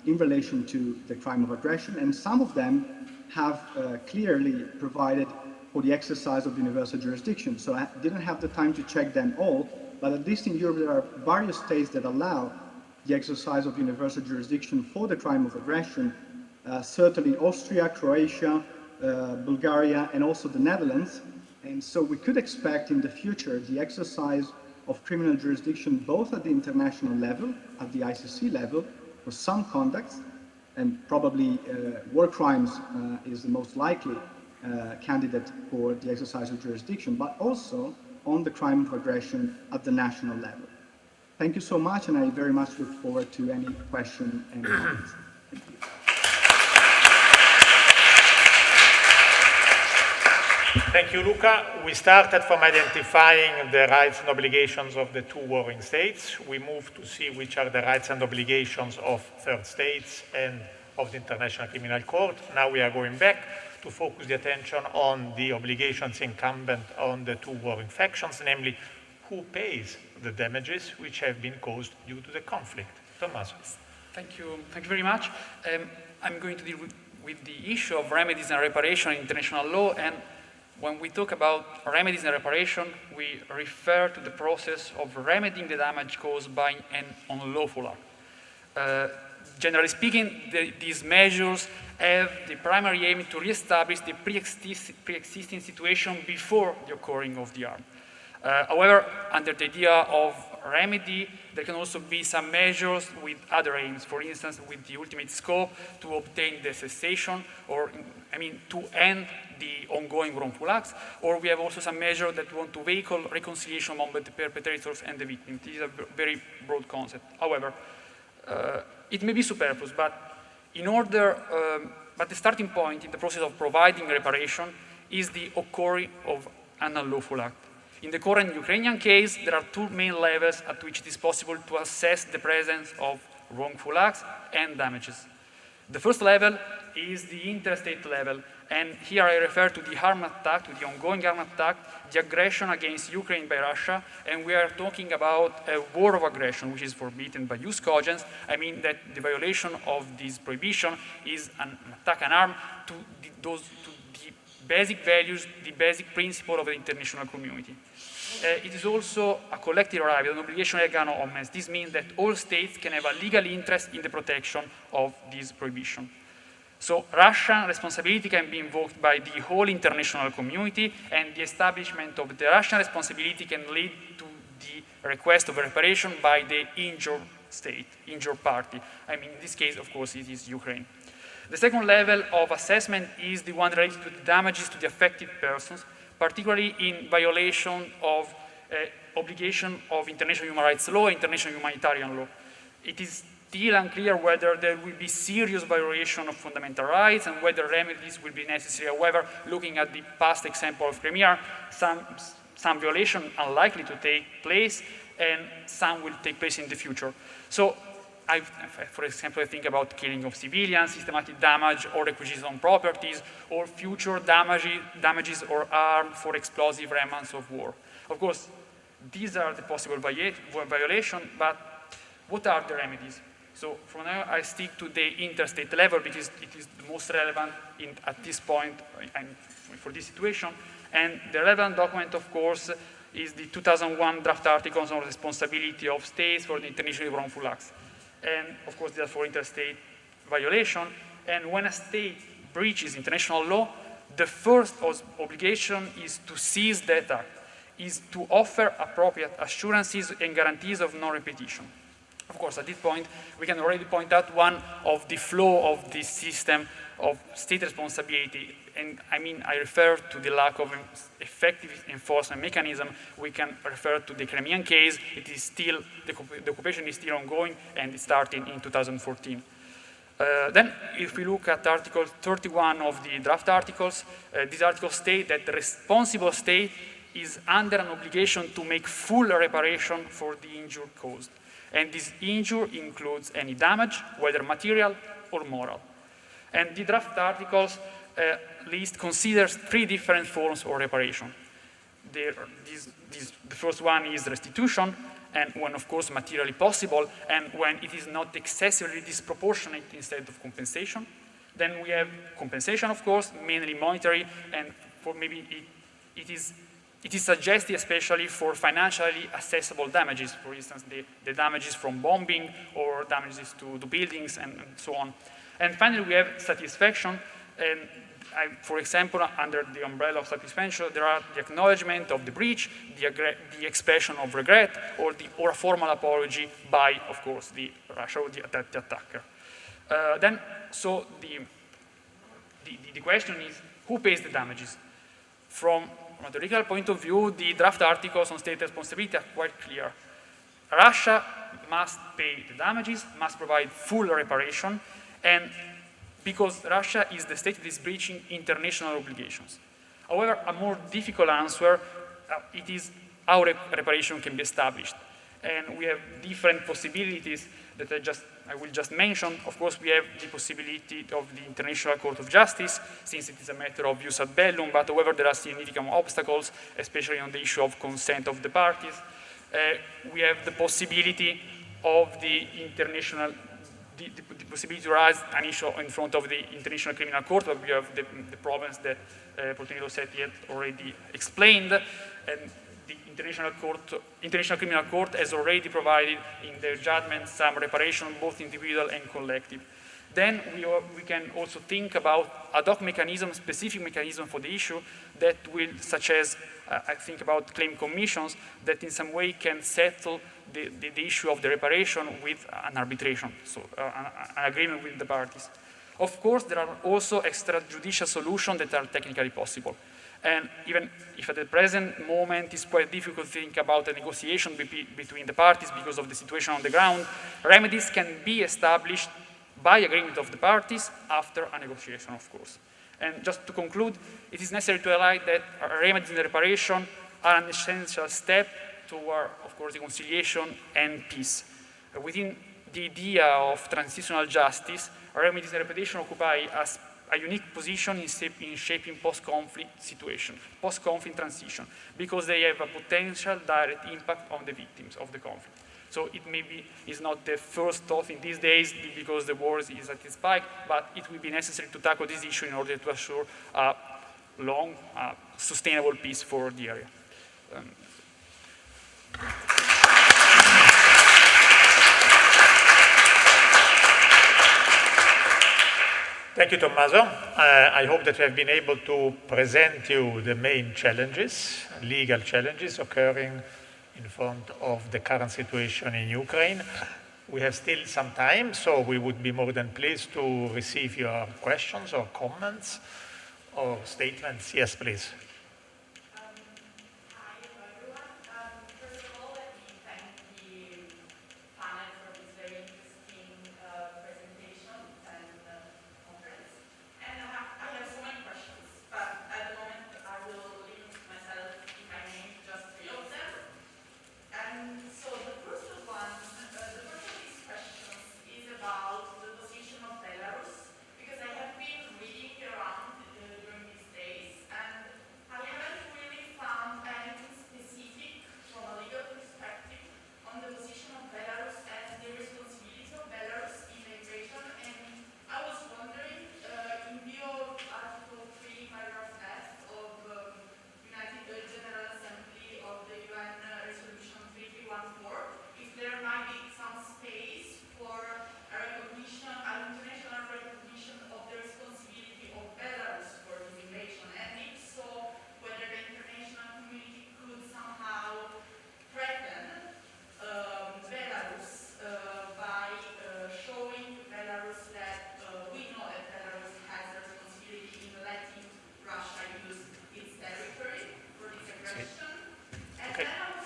in relation to the crime of aggression, and some of them have clearly provided for the exercise of universal jurisdiction. So I didn't have the time to check them all, but at least in Europe there are various states that allow the exercise of universal jurisdiction for the crime of aggression, certainly Austria, Croatia, Bulgaria, and also the Netherlands. And so we could expect in the future the exercise of criminal jurisdiction both at the international level, at the ICC level, for some conducts, and probably war crimes is the most likely candidate for the exercise of jurisdiction, but also on the crime of aggression at the national level. Thank you so much, and I very much look forward to any question and comments. Thank you.
Thank you, Luca. We started from identifying the rights and obligations of the two warring states. We moved to see which are the rights and obligations of third states and of the International Criminal Court. Now we are going back to focus the attention on the obligations incumbent on the two warring factions, namely who pays the damages which have been caused due to the conflict. Tommaso.
Thank you very much. I'm going to deal with the issue of remedies and reparation in international law, and when we talk about remedies and reparation, we refer to the process of remedying the damage caused by an unlawful act. Generally speaking, these measures have the primary aim to reestablish the pre-existing situation before the occurring of the harm. However, under the idea of remedy, there can also be some measures with other aims, for instance, with the ultimate scope to obtain the cessation, or, to end the ongoing wrongful acts, or we have also some measures that want to vehicle reconciliation among the perpetrators and the victim. This is a very broad concept. However, it may be superfluous, but the starting point in the process of providing reparation is the occurring of an unlawful act. In the current Ukrainian case, there are two main levels at which it is possible to assess the presence of wrongful acts and damages. The first level is the interstate level, and here I refer to the armed attack, to the ongoing armed attack, the aggression against Ukraine by Russia, and we are talking about a war of aggression, which is forbidden by jus cogens. I mean that the violation of this prohibition is an attack, an arm to the basic values, the basic principle of the international community. It is also a collective right, an obligation erga omnes. This means that all states can have a legal interest in the protection of this prohibition. So Russian responsibility can be invoked by the whole international community, and the establishment of the Russian responsibility can lead to the request of reparation by the injured state, injured party. In this case, of course, it is Ukraine. The second level of assessment is the one related to the damages to the affected persons, particularly in violation of obligation of international human rights law, international humanitarian law. It is still unclear whether there will be serious violation of fundamental rights and whether remedies will be necessary. However, looking at the past example of Crimea, some violation unlikely to take place and some will take place in the future. So, for example, I think about killing of civilians, systematic damage or requisition on properties, or future damages or harm for explosive remnants of war. Of course, these are the possible violations, but what are the remedies? So from now, I stick to the interstate level because it is the most relevant at this point for this situation. And the relevant document, of course, is the 2001 draft articles on responsibility of states for the internationally wrongful acts. And of course, they are for interstate violation. And when a state breaches international law, the first obligation is to cease that act, is to offer appropriate assurances and guarantees of non-repetition. Of course, at this point, we can already point out one of the flaw of this system of state responsibility. And I refer to the lack of effective enforcement mechanism. We can refer to the Crimean case. It is still, the occupation is still ongoing and it started in 2014. Then, if we look at Article 31 of the draft articles, these articles state that the responsible state is under an obligation to make full reparation for the injury caused. And this injury includes any damage, whether material or moral. And the draft articles list considers 3 different forms of reparation. The first one is restitution, and when, of course, materially possible, and when it is not excessively disproportionate instead of compensation. Then we have compensation, of course, mainly monetary, and for maybe it is suggested especially for financially accessible damages, for instance, the damages from bombing or damages to the buildings and so on. And finally, we have satisfaction, and for example, under the umbrella of satisfaction, there are the acknowledgement of the breach, the expression of regret, or a formal apology by, of course, the Russia or the attacker. So the question is, who pays the damages? From a theoretical point of view, the draft articles on state responsibility are quite clear. Russia must pay the damages, must provide full reparation, and because Russia is the state that is breaching international obligations. However, a more difficult answer, it is how reparation can be established. And we have different possibilities that I will just mention. Of course, we have the possibility of the International Court of Justice, since it is a matter of jus ad bellum, but however, there are significant obstacles, especially on the issue of consent of the parties. We have the possibility of the international the possibility to raise an issue in front of the International Criminal Court, but we have the problems that Portinello Setti had already explained, and the International Criminal Court has already provided in their judgment some reparation, both individual and collective. Then we can also think about ad hoc mechanism, specific mechanism for the issue that will, such as, I think about claim commissions, that in some way can settle the issue of the reparation with an arbitration, so an agreement with the parties. Of course, there are also extrajudicial solutions that are technically possible. And even if at the present moment it's quite difficult to think about a negotiation between the parties because of the situation on the ground, remedies can be established by agreement of the parties after a negotiation, of course. And just to conclude, it is necessary to highlight that remedies and reparation are an essential step toward, of course, reconciliation and peace. Within the idea of transitional justice, remedies and reparation occupy a unique position in shaping post-conflict situation, post-conflict transition, because they have a potential direct impact on the victims of the conflict. So it maybe is not the first thought in these days because the war is at its peak, but it will be necessary to tackle this issue in order to assure a long, sustainable peace for the area.
Thank you, Tommaso. I hope that we have been able to present you the main challenges, legal challenges occurring in front of the current situation in Ukraine. We have still some time, so we would be more than pleased to receive your questions or comments or statements. Yes, please.
Hi, everyone. First of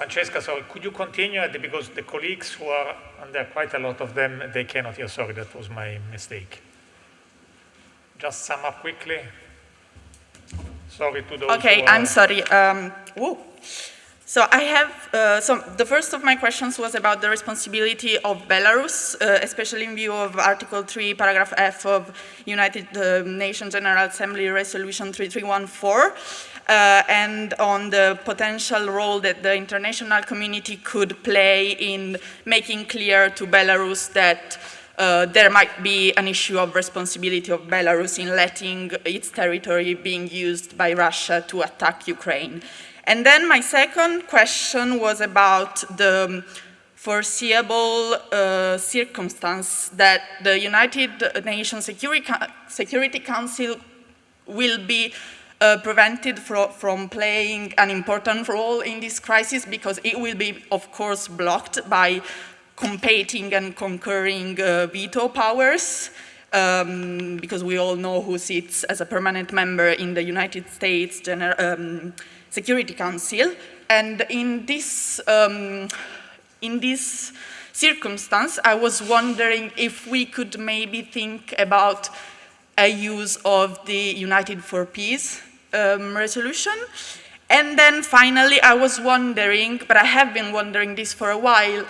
Francesca, sorry, could you continue? Because the colleagues who are, and there are quite a lot of them, they cannot hear. Sorry, that was my mistake. Just sum up quickly. Sorry to those
Okay,
who are...
I'm sorry. So I have, so the first of my questions was about the responsibility of Belarus, especially in view of Article 3, Paragraph F of United Nations General Assembly Resolution 3314, and on the potential role that the international community could play in making clear to Belarus that there might be an issue of responsibility of Belarus in letting its territory being used by Russia to attack Ukraine. And then my second question was about the foreseeable circumstance that the United Nations Security Council will be prevented from playing an important role in this crisis, because it will be, of course, blocked by competing and concurring veto powers, because we all know who sits as a permanent member in the United States Security Council. And in this circumstance, I was wondering if we could maybe think about a use of the United for Peace resolution. And then finally, I was wondering, but I have been wondering this for a while,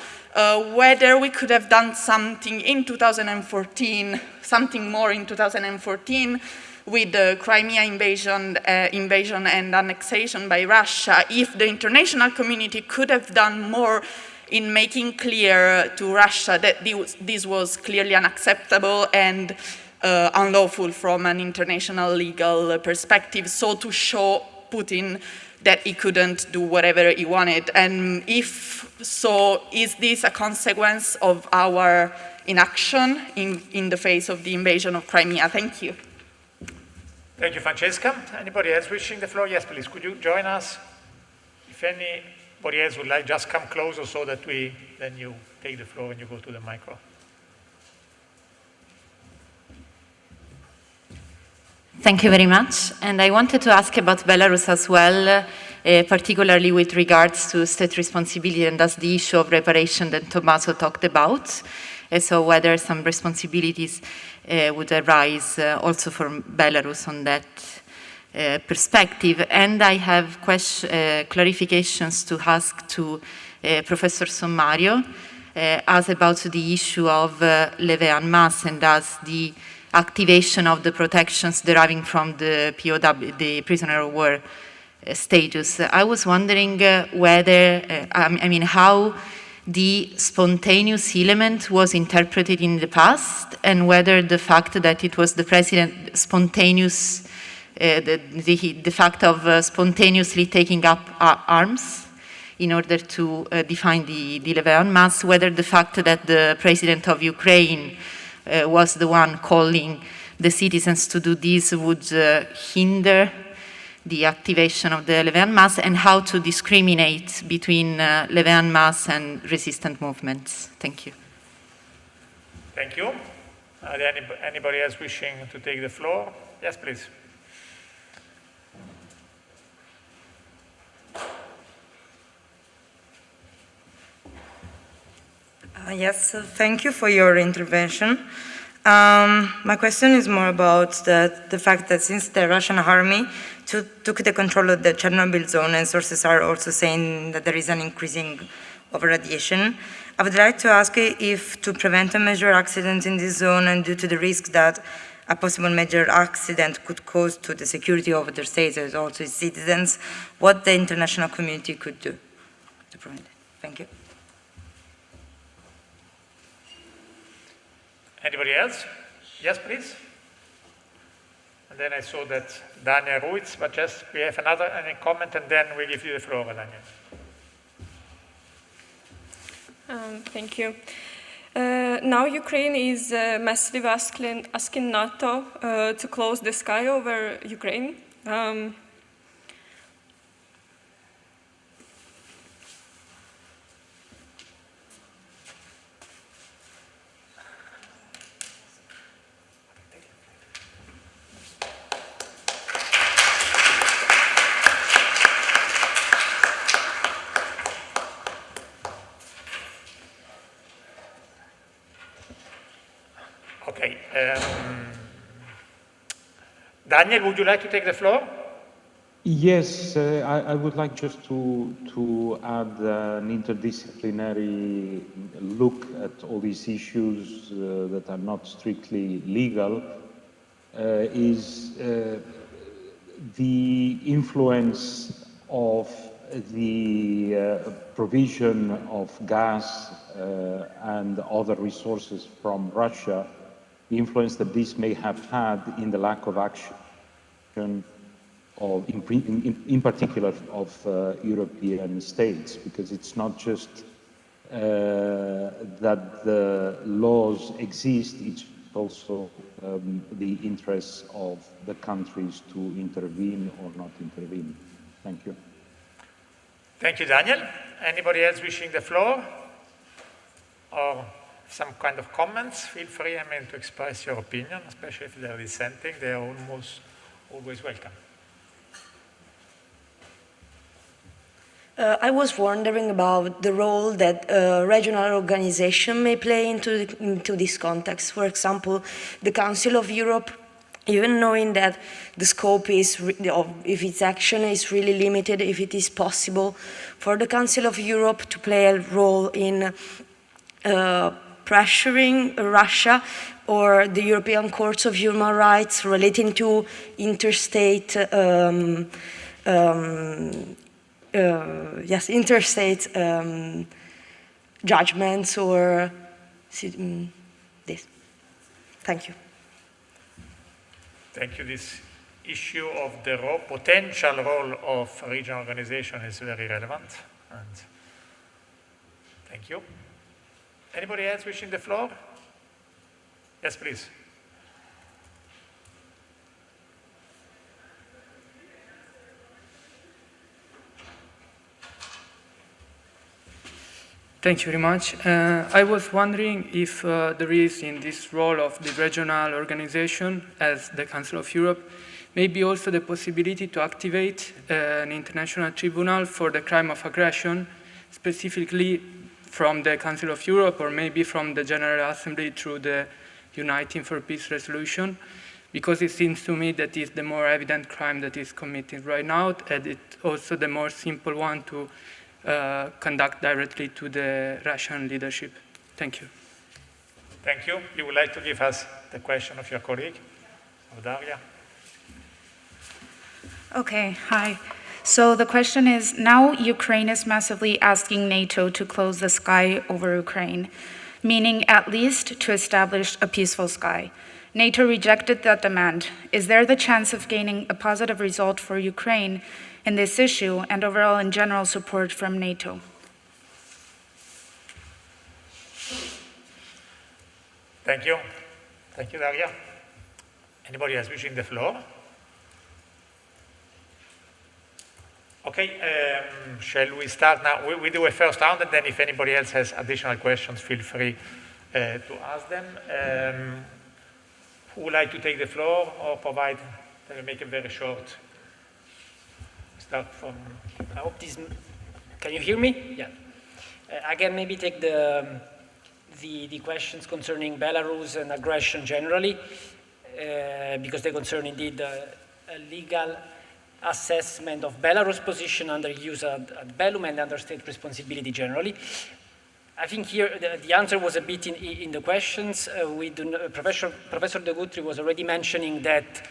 whether we could have done something in 2014, something more in 2014, with the Crimea invasion and annexation by Russia, if the international community could have done more in making clear to Russia that this was clearly unacceptable and unlawful from an international legal perspective, so to show Putin that he couldn't do whatever he wanted. And if so, is this a consequence of our inaction in the face of the invasion of Crimea? Thank you.
Thank you, Francesca. Anybody else wishing the floor? Yes, please. Could you join us? If anybody else would like, just come closer so that then you take the floor and you go to the micro.
Thank you very much. And I wanted to ask about Belarus as well, particularly with regards to state responsibility, and that's the issue of reparation that Tommaso talked about. So whether some responsibilities would arise also from Belarus on that perspective. And I have clarifications to ask to Professor Sommario as about the issue of levée en masse, and as the activation of the protections deriving from the POW, the prisoner of war status. I was wondering whether, how the spontaneous element was interpreted in the past, and whether the fact that it was the president spontaneous, the fact of spontaneously taking up arms in order to define the levée en masse, whether the fact that the president of Ukraine was the one calling the citizens to do this would hinder the activation of the levée en masse, and how to discriminate between levée en masse and resistant movements. Thank you.
Thank you. Are there anybody else wishing to take the floor? Yes, please.
Yes, thank you for your intervention. My question is more about the fact that since the Russian army took the control of the Chernobyl zone, and sources are also saying that there is an increasing of radiation, I would like to ask you if, to prevent a major accident in this zone, and due to the risk that a possible major accident could cause to the security of the states and also its citizens, what the international community could do to prevent it. Thank you.
Anybody else? Yes, please. And then I saw that Daniel Ruiz, but just we have any comment, and then we give you the floor, Daniel.
Thank you. Now Ukraine is massively asking NATO to close the sky over Ukraine.
Okay. Daniel, would you like to take the floor?
Yes, I would like just to add an interdisciplinary look at all these issues that are not strictly legal, is the influence of the provision of gas and other resources from Russia, the influence that this may have had in the lack of action of, in particular, of European states, because it's not just that the laws exist, it's also the interests of the countries to intervene or not intervene. Thank you.
Thank you, Daniel. Anybody else wishing the floor? Or some kind of comments? Feel free, to express your opinion, especially if they're dissenting. They are almost always welcome.
I was wondering about the role that regional organization may play into this context. For example, the Council of Europe, even knowing that the scope is, if its action is really limited, if it is possible for the Council of Europe to play a role in pressuring Russia or the European Courts of Human Rights relating to interstate interstate judgments or this. Thank you.
Thank you. This issue of the potential role of regional organization is very relevant. And thank you. Anybody else wishing the floor? Yes, please.
Thank you very much. I was wondering if there is in this role of the regional organization as the Council of Europe, maybe also the possibility to activate an international tribunal for the crime of aggression, specifically from the Council of Europe or maybe from the General Assembly through the Uniting for Peace resolution, because it seems to me that it's the more evident crime that is committed right now, and it's also the more simple one to conduct directly to the Russian leadership. Thank you.
Thank you. You would like to give us the question of your colleague, Andrea?
Okay, hi. So the question is, now Ukraine is massively asking NATO to close the sky over Ukraine, meaning at least to establish a peaceful sky. NATO rejected that demand. Is there the chance of gaining a positive result for Ukraine in this issue and overall in general support from NATO?
Thank you. Thank you, Daria. Anybody else wishing the floor? Okay, shall we start now? We do a first round, and then if anybody else has additional questions, feel free to ask them. Who would like to take the floor or provide? Let me make it very short. Start from.
I hope this. Can you hear me? Yeah. I can maybe take the questions concerning Belarus and aggression generally, because they concern indeed a legal assessment of Belarus' position under use ad bellum and under state responsibility generally. I think here the answer was a bit in the questions. Professor de Guttry was already mentioning that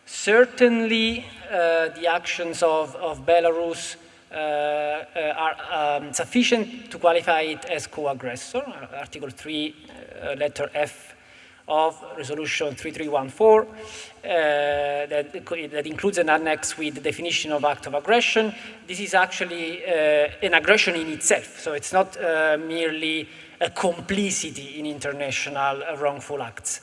certainly the actions of Belarus are sufficient to qualify it as co-aggressor. Article 3, letter F of Resolution 3314, that includes an annex with the definition of act of aggression. This is actually an aggression in itself, so it's not merely a complicity in international wrongful acts.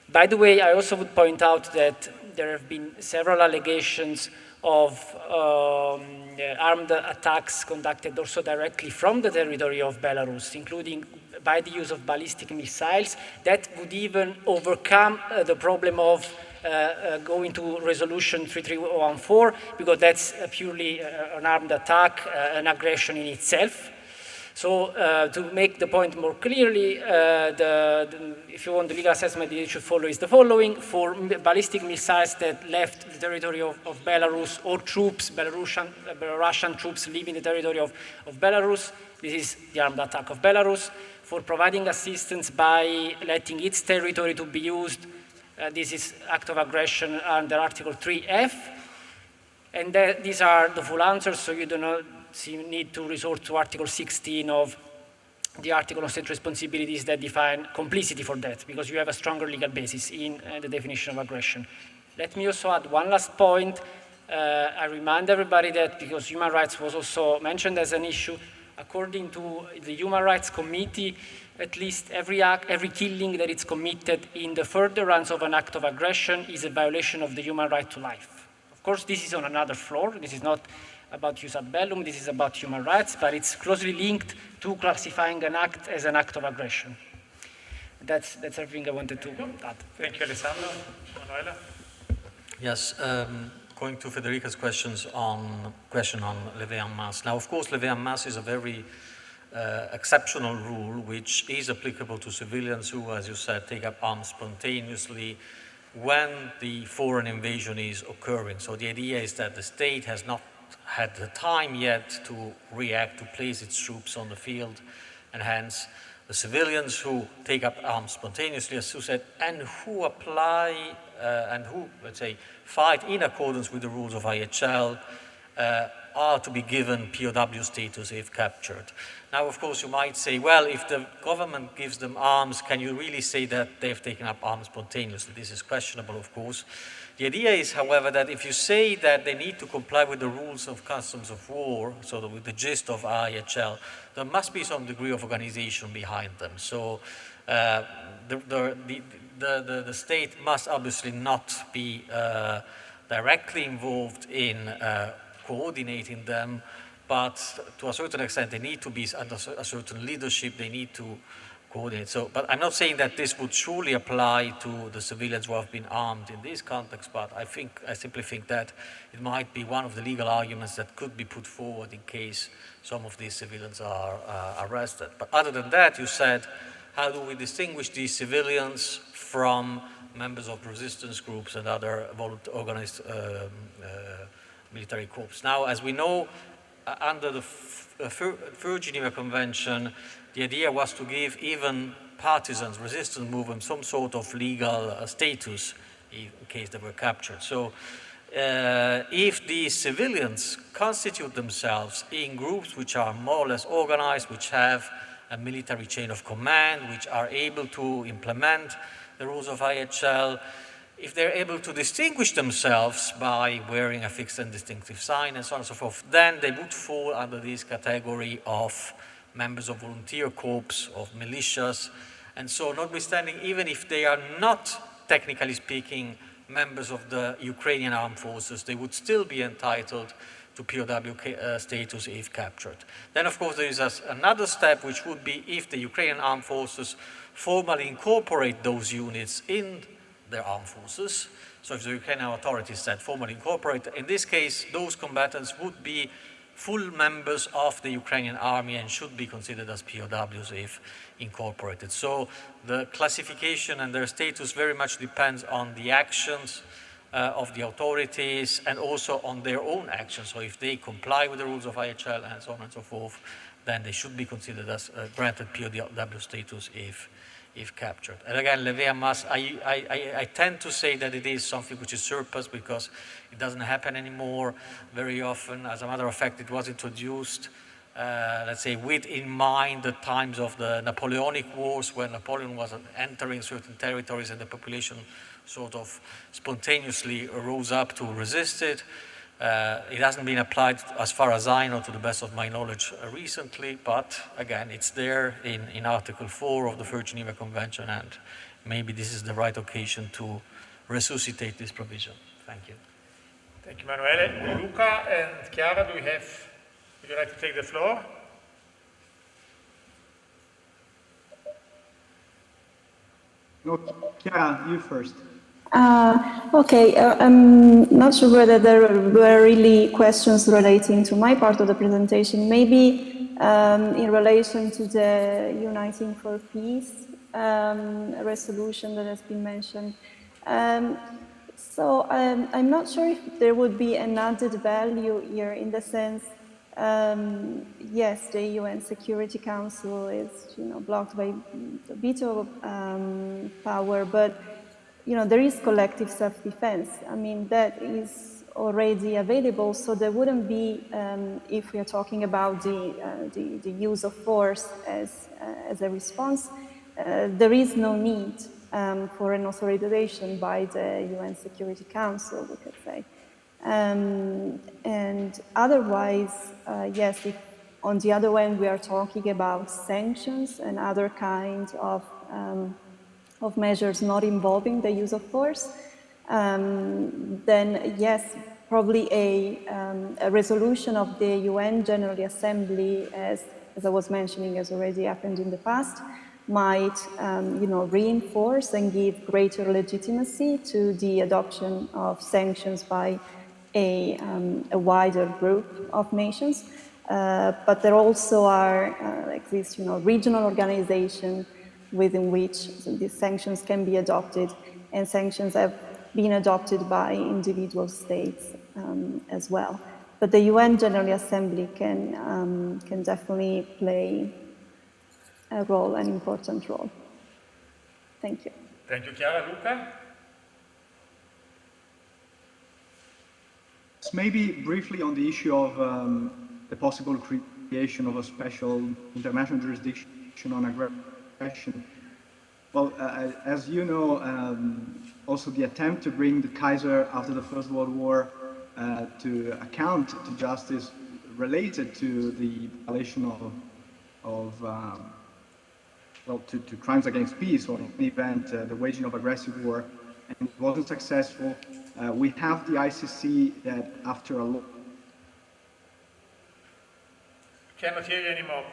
By the way, I also would point out that there have been several allegations of armed attacks conducted also directly from the territory of Belarus, including by the use of ballistic missiles that would even overcome the problem of going to Resolution 3314, because that's purely an armed attack, an aggression in itself. So to make the point more clearly, if you want the legal assessment that you should follow is the following. For ballistic missiles that left the territory of Belarus, or troops, Belarusian troops leaving the territory of Belarus, this is the armed attack of Belarus. For providing assistance by letting its territory to be used, this is act of aggression under Article 3F. And these are the full answers, so you do not need to resort to Article 16 of the Article on State Responsibilities that define complicity for that, because you have a stronger legal basis in the definition of aggression. Let me also add one last point. I remind everybody that, because human rights was also mentioned as an issue, according to the Human Rights Committee, at least every killing that is committed in the furtherance of an act of aggression is a violation of the human right to life. Of course, this is on another floor. This is not about jus ad bellum, this is about human rights, but it's closely linked to classifying an act as an act of aggression. That's everything I wanted to add.
Thank you, Alessandro. Manuela?
Yes, going to Federica's question on levée en masse. Now, of course, levée en masse is a very exceptional rule which is applicable to civilians who, as you said, take up arms spontaneously when the foreign invasion is occurring. So the idea is that the state has not had the time yet to react, to place its troops on the field, and hence the civilians who take up arms spontaneously, as Sue said, and who apply and who, let's say, fight in accordance with the rules of IHL are to be given POW status if captured. Now, of course, you might say, well, if the government gives them arms, can you really say that they've taken up arms spontaneously? This is questionable, of course. The idea is, however, that if you say that they need to comply with the rules of customs of war, so with the gist of IHL, there must be some degree of organization behind them. So the state must obviously not be directly involved in coordinating them, but to a certain extent they need to be under a certain leadership, they need to coordinate. So, but I'm not saying that this would truly apply to the civilians who have been armed in this context, but I simply think that it might be one of the legal arguments that could be put forward in case some of these civilians are arrested. But other than that, you said, how do we distinguish these civilians from members of resistance groups and other organized military corps? Now, as we know, under the Third Geneva Convention, the idea was to give even partisans, resistance movements, some sort of legal status in case they were captured. So if these civilians constitute themselves in groups which are more or less organized, which have a military chain of command, which are able to implement the rules of IHL, if they're able to distinguish themselves by wearing a fixed and distinctive sign and so on and so forth, then they would fall under this category of members of volunteer corps, of militias. And so notwithstanding, even if they are not, technically speaking, members of the Ukrainian armed forces, they would still be entitled to POW status if captured. Then, of course, there is another step, which would be if the Ukrainian armed forces formally incorporate those units in their armed forces. So if the Ukrainian authorities said formally incorporate, in this case, those combatants would be full members of the Ukrainian army and should be considered as POWs if incorporated. So the classification and their status very much depends on the actions of the authorities and also on their own actions. So if they comply with the rules of IHL and so on and so forth, then they should be considered as granted POW status if captured. And again, levée en masse, I tend to say that it is something which is surplus because it doesn't happen anymore very often. As a matter of fact, it was introduced, let's say, with in mind the times of the Napoleonic Wars, when Napoleon was entering certain territories and the population sort of spontaneously rose up to resist it. It hasn't been applied, as far as I know, to the best of my knowledge recently, but again, it's there in Article 4 of the Third Geneva Convention, and maybe this is the right occasion to resuscitate this provision. Thank you.
Thank you, Emanuele. Luca and Chiara, would you like to take the floor?
No, Chiara, you first.
Okay, I'm not sure whether there were really questions relating to my part of the presentation. Maybe in relation to the Uniting for Peace resolution that has been mentioned. So I'm not sure if there would be an added value here in the sense, yes, the UN Security Council is, blocked by the veto power, but there is collective self-defense. I mean, that is already available, so there wouldn't be, if we are talking about the use of force as a response, there is no need for an authorization by the UN Security Council, we could say. And otherwise, yes, if on the other end we are talking about sanctions and other kinds of measures not involving the use of force, then yes, probably a resolution of the UN General Assembly, as I was mentioning, has already happened in the past, might reinforce and give greater legitimacy to the adoption of sanctions by a wider group of nations. But there also are like this, regional organization within which these sanctions can be adopted, and sanctions have been adopted by individual states as well. But the UN General Assembly can definitely play a role, an important role. Thank you.
Thank you, Chiara. Luca?
Maybe briefly on the issue of the possible creation of a special international jurisdiction on aggression. Well, as you know, also the attempt to bring the Kaiser after the First World War to account to justice related to the violation to crimes against peace, or in any event, the waging of aggressive war, and it wasn't successful. We have the ICC that after a long...
Cannot hear you anymore.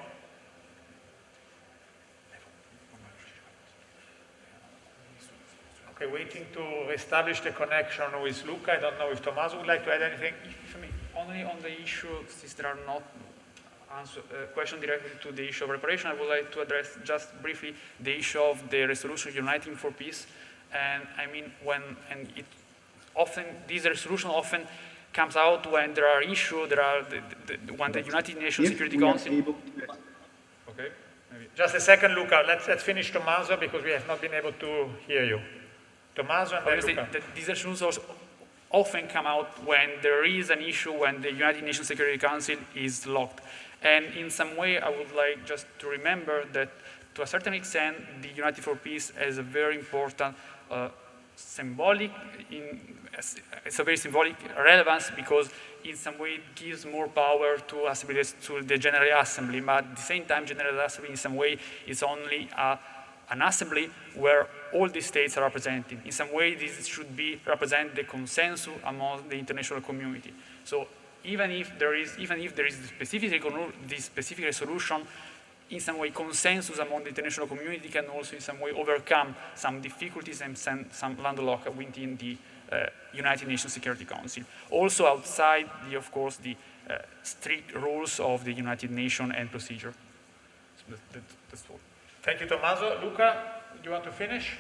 Okay, waiting to establish the connection with Luca. I don't know if Tommaso would like to add anything.
Only on the issue, since there are not questions directly to the issue of reparation, I would like to address just briefly the issue of the resolution Uniting for Peace. And I mean, this resolution often comes out when there are issues, when the United Nations Security Council...
Okay, maybe. Just a second, Luca. Let's finish Tommaso, because we have not been able to hear you. Tommaso and then Luca.
These resolutions often come out when there is an issue, when the United Nations Security Council is locked. And in some way, I would like just to remember that to a certain extent, the United for Peace has a very important it's a very symbolic relevance, because in some way it gives more power to the General Assembly, but at the same time, General Assembly in some way is only an assembly where all the states are represented. In some way, this should represent the consensus among the international community. So even if there is this specific resolution, in some way consensus among the international community can also in some way overcome some difficulties and some landlocked within the United Nations Security Council. Also outside, of course, the strict rules of the United Nations and procedure. So that's all.
Thank you, Tommaso. Luca, do you want to finish?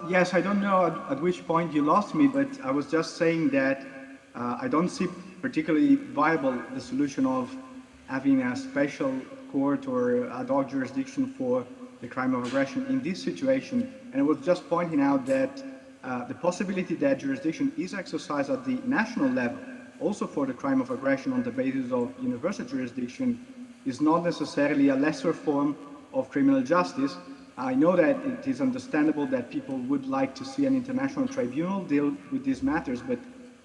Yes, I don't know at which point you lost me, but I was just saying that I don't see particularly viable the solution of having a special court or ad hoc jurisdiction for the crime of aggression in this situation. And I was just pointing out that the possibility that jurisdiction is exercised at the national level, also for the crime of aggression on the basis of universal jurisdiction, is not necessarily a lesser form of criminal justice. I know that it is understandable that people would like to see an international tribunal deal with these matters, but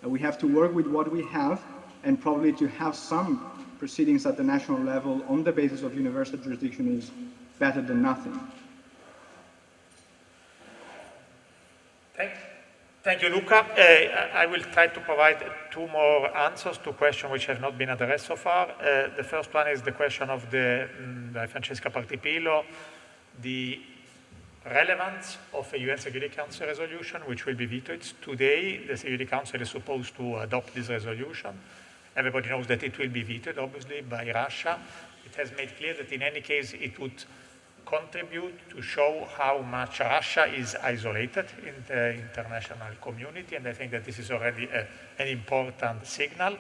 we have to work with what we have, and probably to have some proceedings at the national level on the basis of universal jurisdiction is better than nothing.
Thank you, Luca. I will try to provide two more answers to questions which have not been addressed so far. The first one is the question of by Francesca Partipillo, the relevance of a UN Security Council resolution which will be vetoed. Today, the Security Council is supposed to adopt this resolution, Everybody knows that it will be vetoed, obviously, by Russia. It has made clear that in any case it would contribute to show how much Russia is isolated in the international community, and I think that this is already an important signal.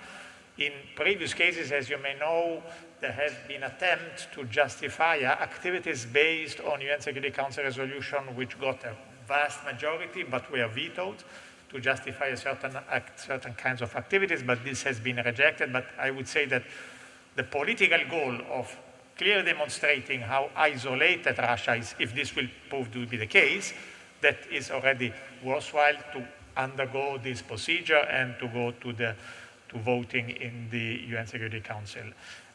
In previous cases, as you may know, there has been attempts to justify activities based on UN Security Council resolution which got a vast majority but were vetoed to justify certain kinds of activities, but this has been rejected. But I would say that the political goal of clearly demonstrating how isolated Russia is, if this will prove to be the case, that is already worthwhile to undergo this procedure and to go to voting in the UN Security Council.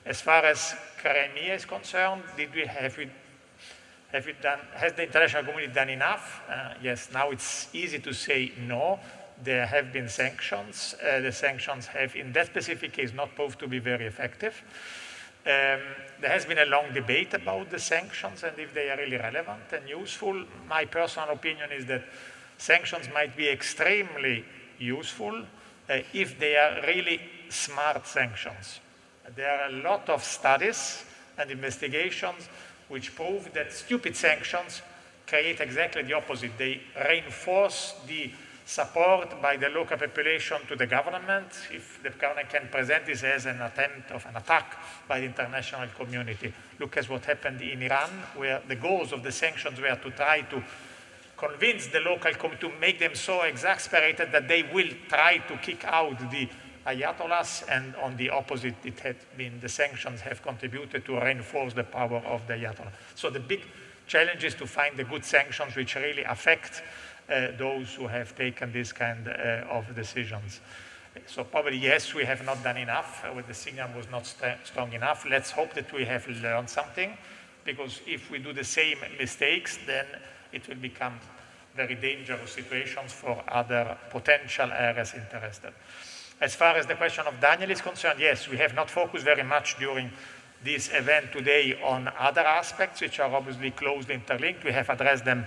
As far as Crimea is concerned, has the international community done enough? Yes, now it's easy to say no. There have been sanctions. The sanctions have, in that specific case, not proved to be very effective. There has been a long debate about the sanctions and if they are really relevant and useful. My personal opinion is that sanctions might be extremely useful if they are really smart sanctions. There are a lot of studies and investigations which prove that stupid sanctions create exactly the opposite. They reinforce the support by the local population to the government, if the government can present this as an attempt of an attack by the international community. Look at what happened in Iran, where the goals of the sanctions were to try to convince the local community, to make them so exasperated that they will try to kick out the Ayatollahs, and on the opposite, it had been the sanctions have contributed to reinforce the power of the Ayatollah. So the big challenge is to find the good sanctions which really affect those who have taken this kind of decisions. So probably, yes, we have not done enough. The signal was not strong enough. Let's hope that we have learned something, because if we do the same mistakes, then it will become very dangerous situations for other potential areas interested. As far as the question of Daniel is concerned, yes, we have not focused very much during this event today on other aspects, which are obviously closely interlinked. We have addressed them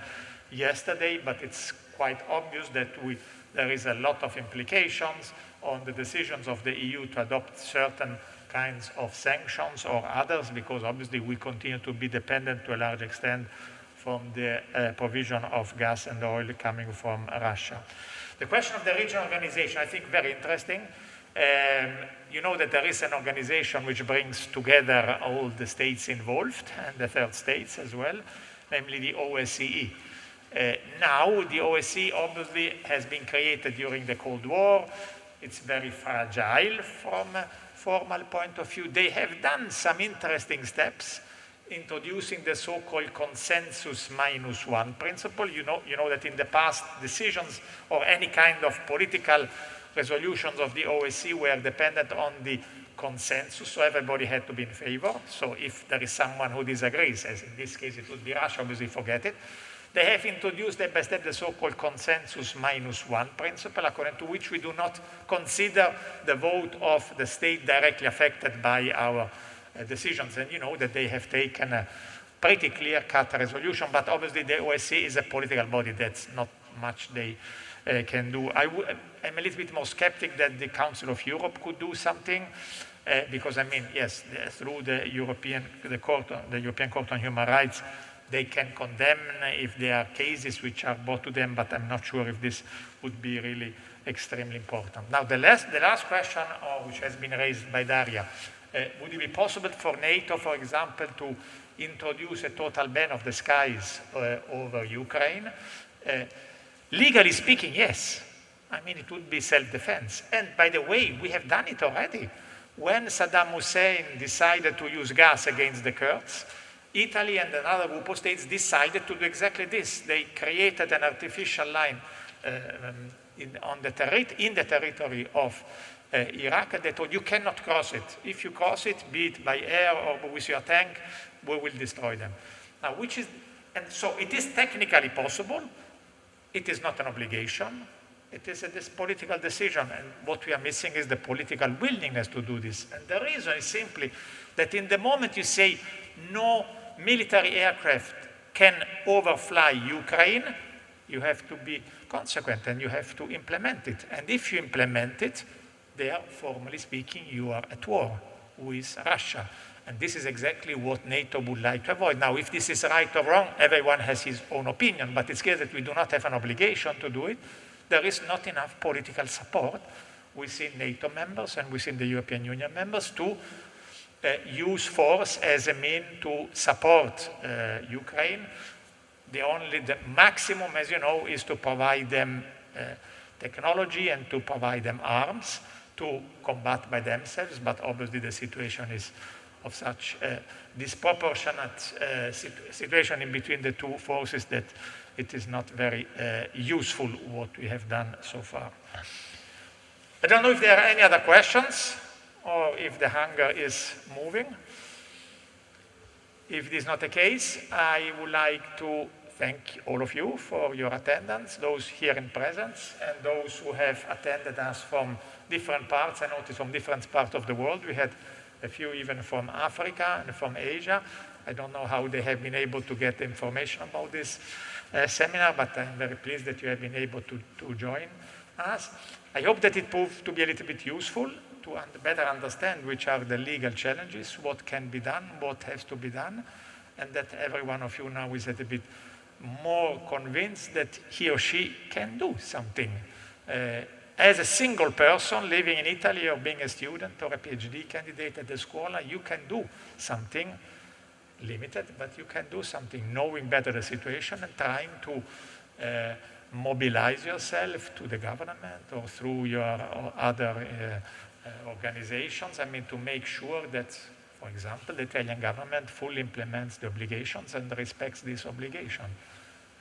yesterday, but it's quite obvious that there is a lot of implications on the decisions of the EU to adopt certain kinds of sanctions or others, because obviously we continue to be dependent to a large extent from the provision of gas and oil coming from Russia. The question of the regional organization, I think, very interesting. You know that there is an organization which brings together all the states involved and the third states as well, namely the OSCE. Now, the OSCE obviously has been created during the Cold War. It's very fragile from a formal point of view. They have done some interesting steps, introducing the so-called consensus minus one principle. You know that in the past, decisions or any kind of political resolutions of the OSCE were dependent on the consensus, so everybody had to be in favor. So if there is someone who disagrees, as in this case it would be Russia, obviously forget it. They have introduced step by step the so-called consensus minus one principle, according to which we do not consider the vote of the state directly affected by our decisions. And you know that they have taken a pretty clear-cut resolution, but obviously the OSCE is a political body. That's not much they can do. I'm a little bit more skeptic that the Council of Europe could do something, because I mean, yes, through the European Court on Human Rights, they can condemn if there are cases which are brought to them, but I'm not sure if this would be really extremely important. Now, the last question, which has been raised by Daria, would it be possible for NATO, for example, to introduce a total ban of the skies over Ukraine? Legally speaking, yes. I mean, it would be self-defense. And by the way, we have done it already. When Saddam Hussein decided to use gas against the Kurds, Italy and another group of states decided to do exactly this. They created an artificial line in the territory of Iraq, and they told you cannot cross it. If you cross it, be it by air or with your tank, we will destroy them. Now, and so it is technically possible. It is not an obligation. It is a political decision, and what we are missing is the political willingness to do this. And the reason is simply that in the moment you say no military aircraft can overfly Ukraine, you have to be consequent and you have to implement it. And if you implement it, there, formally speaking, you are at war with Russia. And this is exactly what NATO would like to avoid. Now, if this is right or wrong, everyone has his own opinion, but it's clear that we do not have an obligation to do it. There is not enough political support within NATO members and within the European Union members to use force as a means to support Ukraine. The maximum, as you know, is to provide them technology and to provide them arms to combat by themselves, but obviously the situation is of such disproportionate situation in between the two forces that it is not very useful what we have done so far. I don't know if there are any other questions or if the hunger is moving. If this is not the case, I would like to thank all of you for your attendance, those here in presence and those who have attended us from different parts. I noticed from different parts of the world. We had a few even from Africa and from Asia. I don't know how they have been able to get information about this seminar, but I'm very pleased that you have been able to join us. I hope that it proved to be a little bit useful to better understand which are the legal challenges, what can be done, what has to be done, and that every one of you now is a little bit more convinced that he or she can do something. As a single person living in Italy or being a student or a PhD candidate at the school, you can do something limited, but you can do something knowing better the situation and trying to mobilize yourself to the government or through your other organizations. I mean, to make sure that, for example, the Italian government fully implements the obligations and respects this obligation,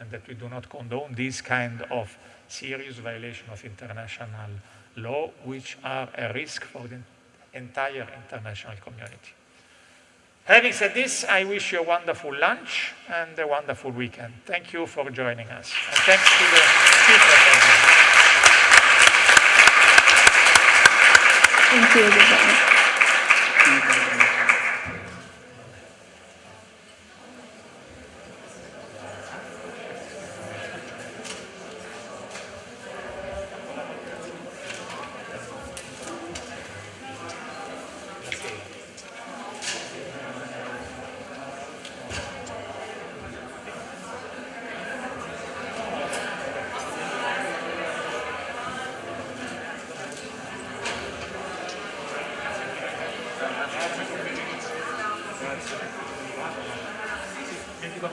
and that we do not condone these kind of serious violation of international law, which are a risk for the entire international community. Having said this, I wish you a wonderful lunch and a wonderful weekend. Thank you for joining us. And thanks to the speakers.
Thank you.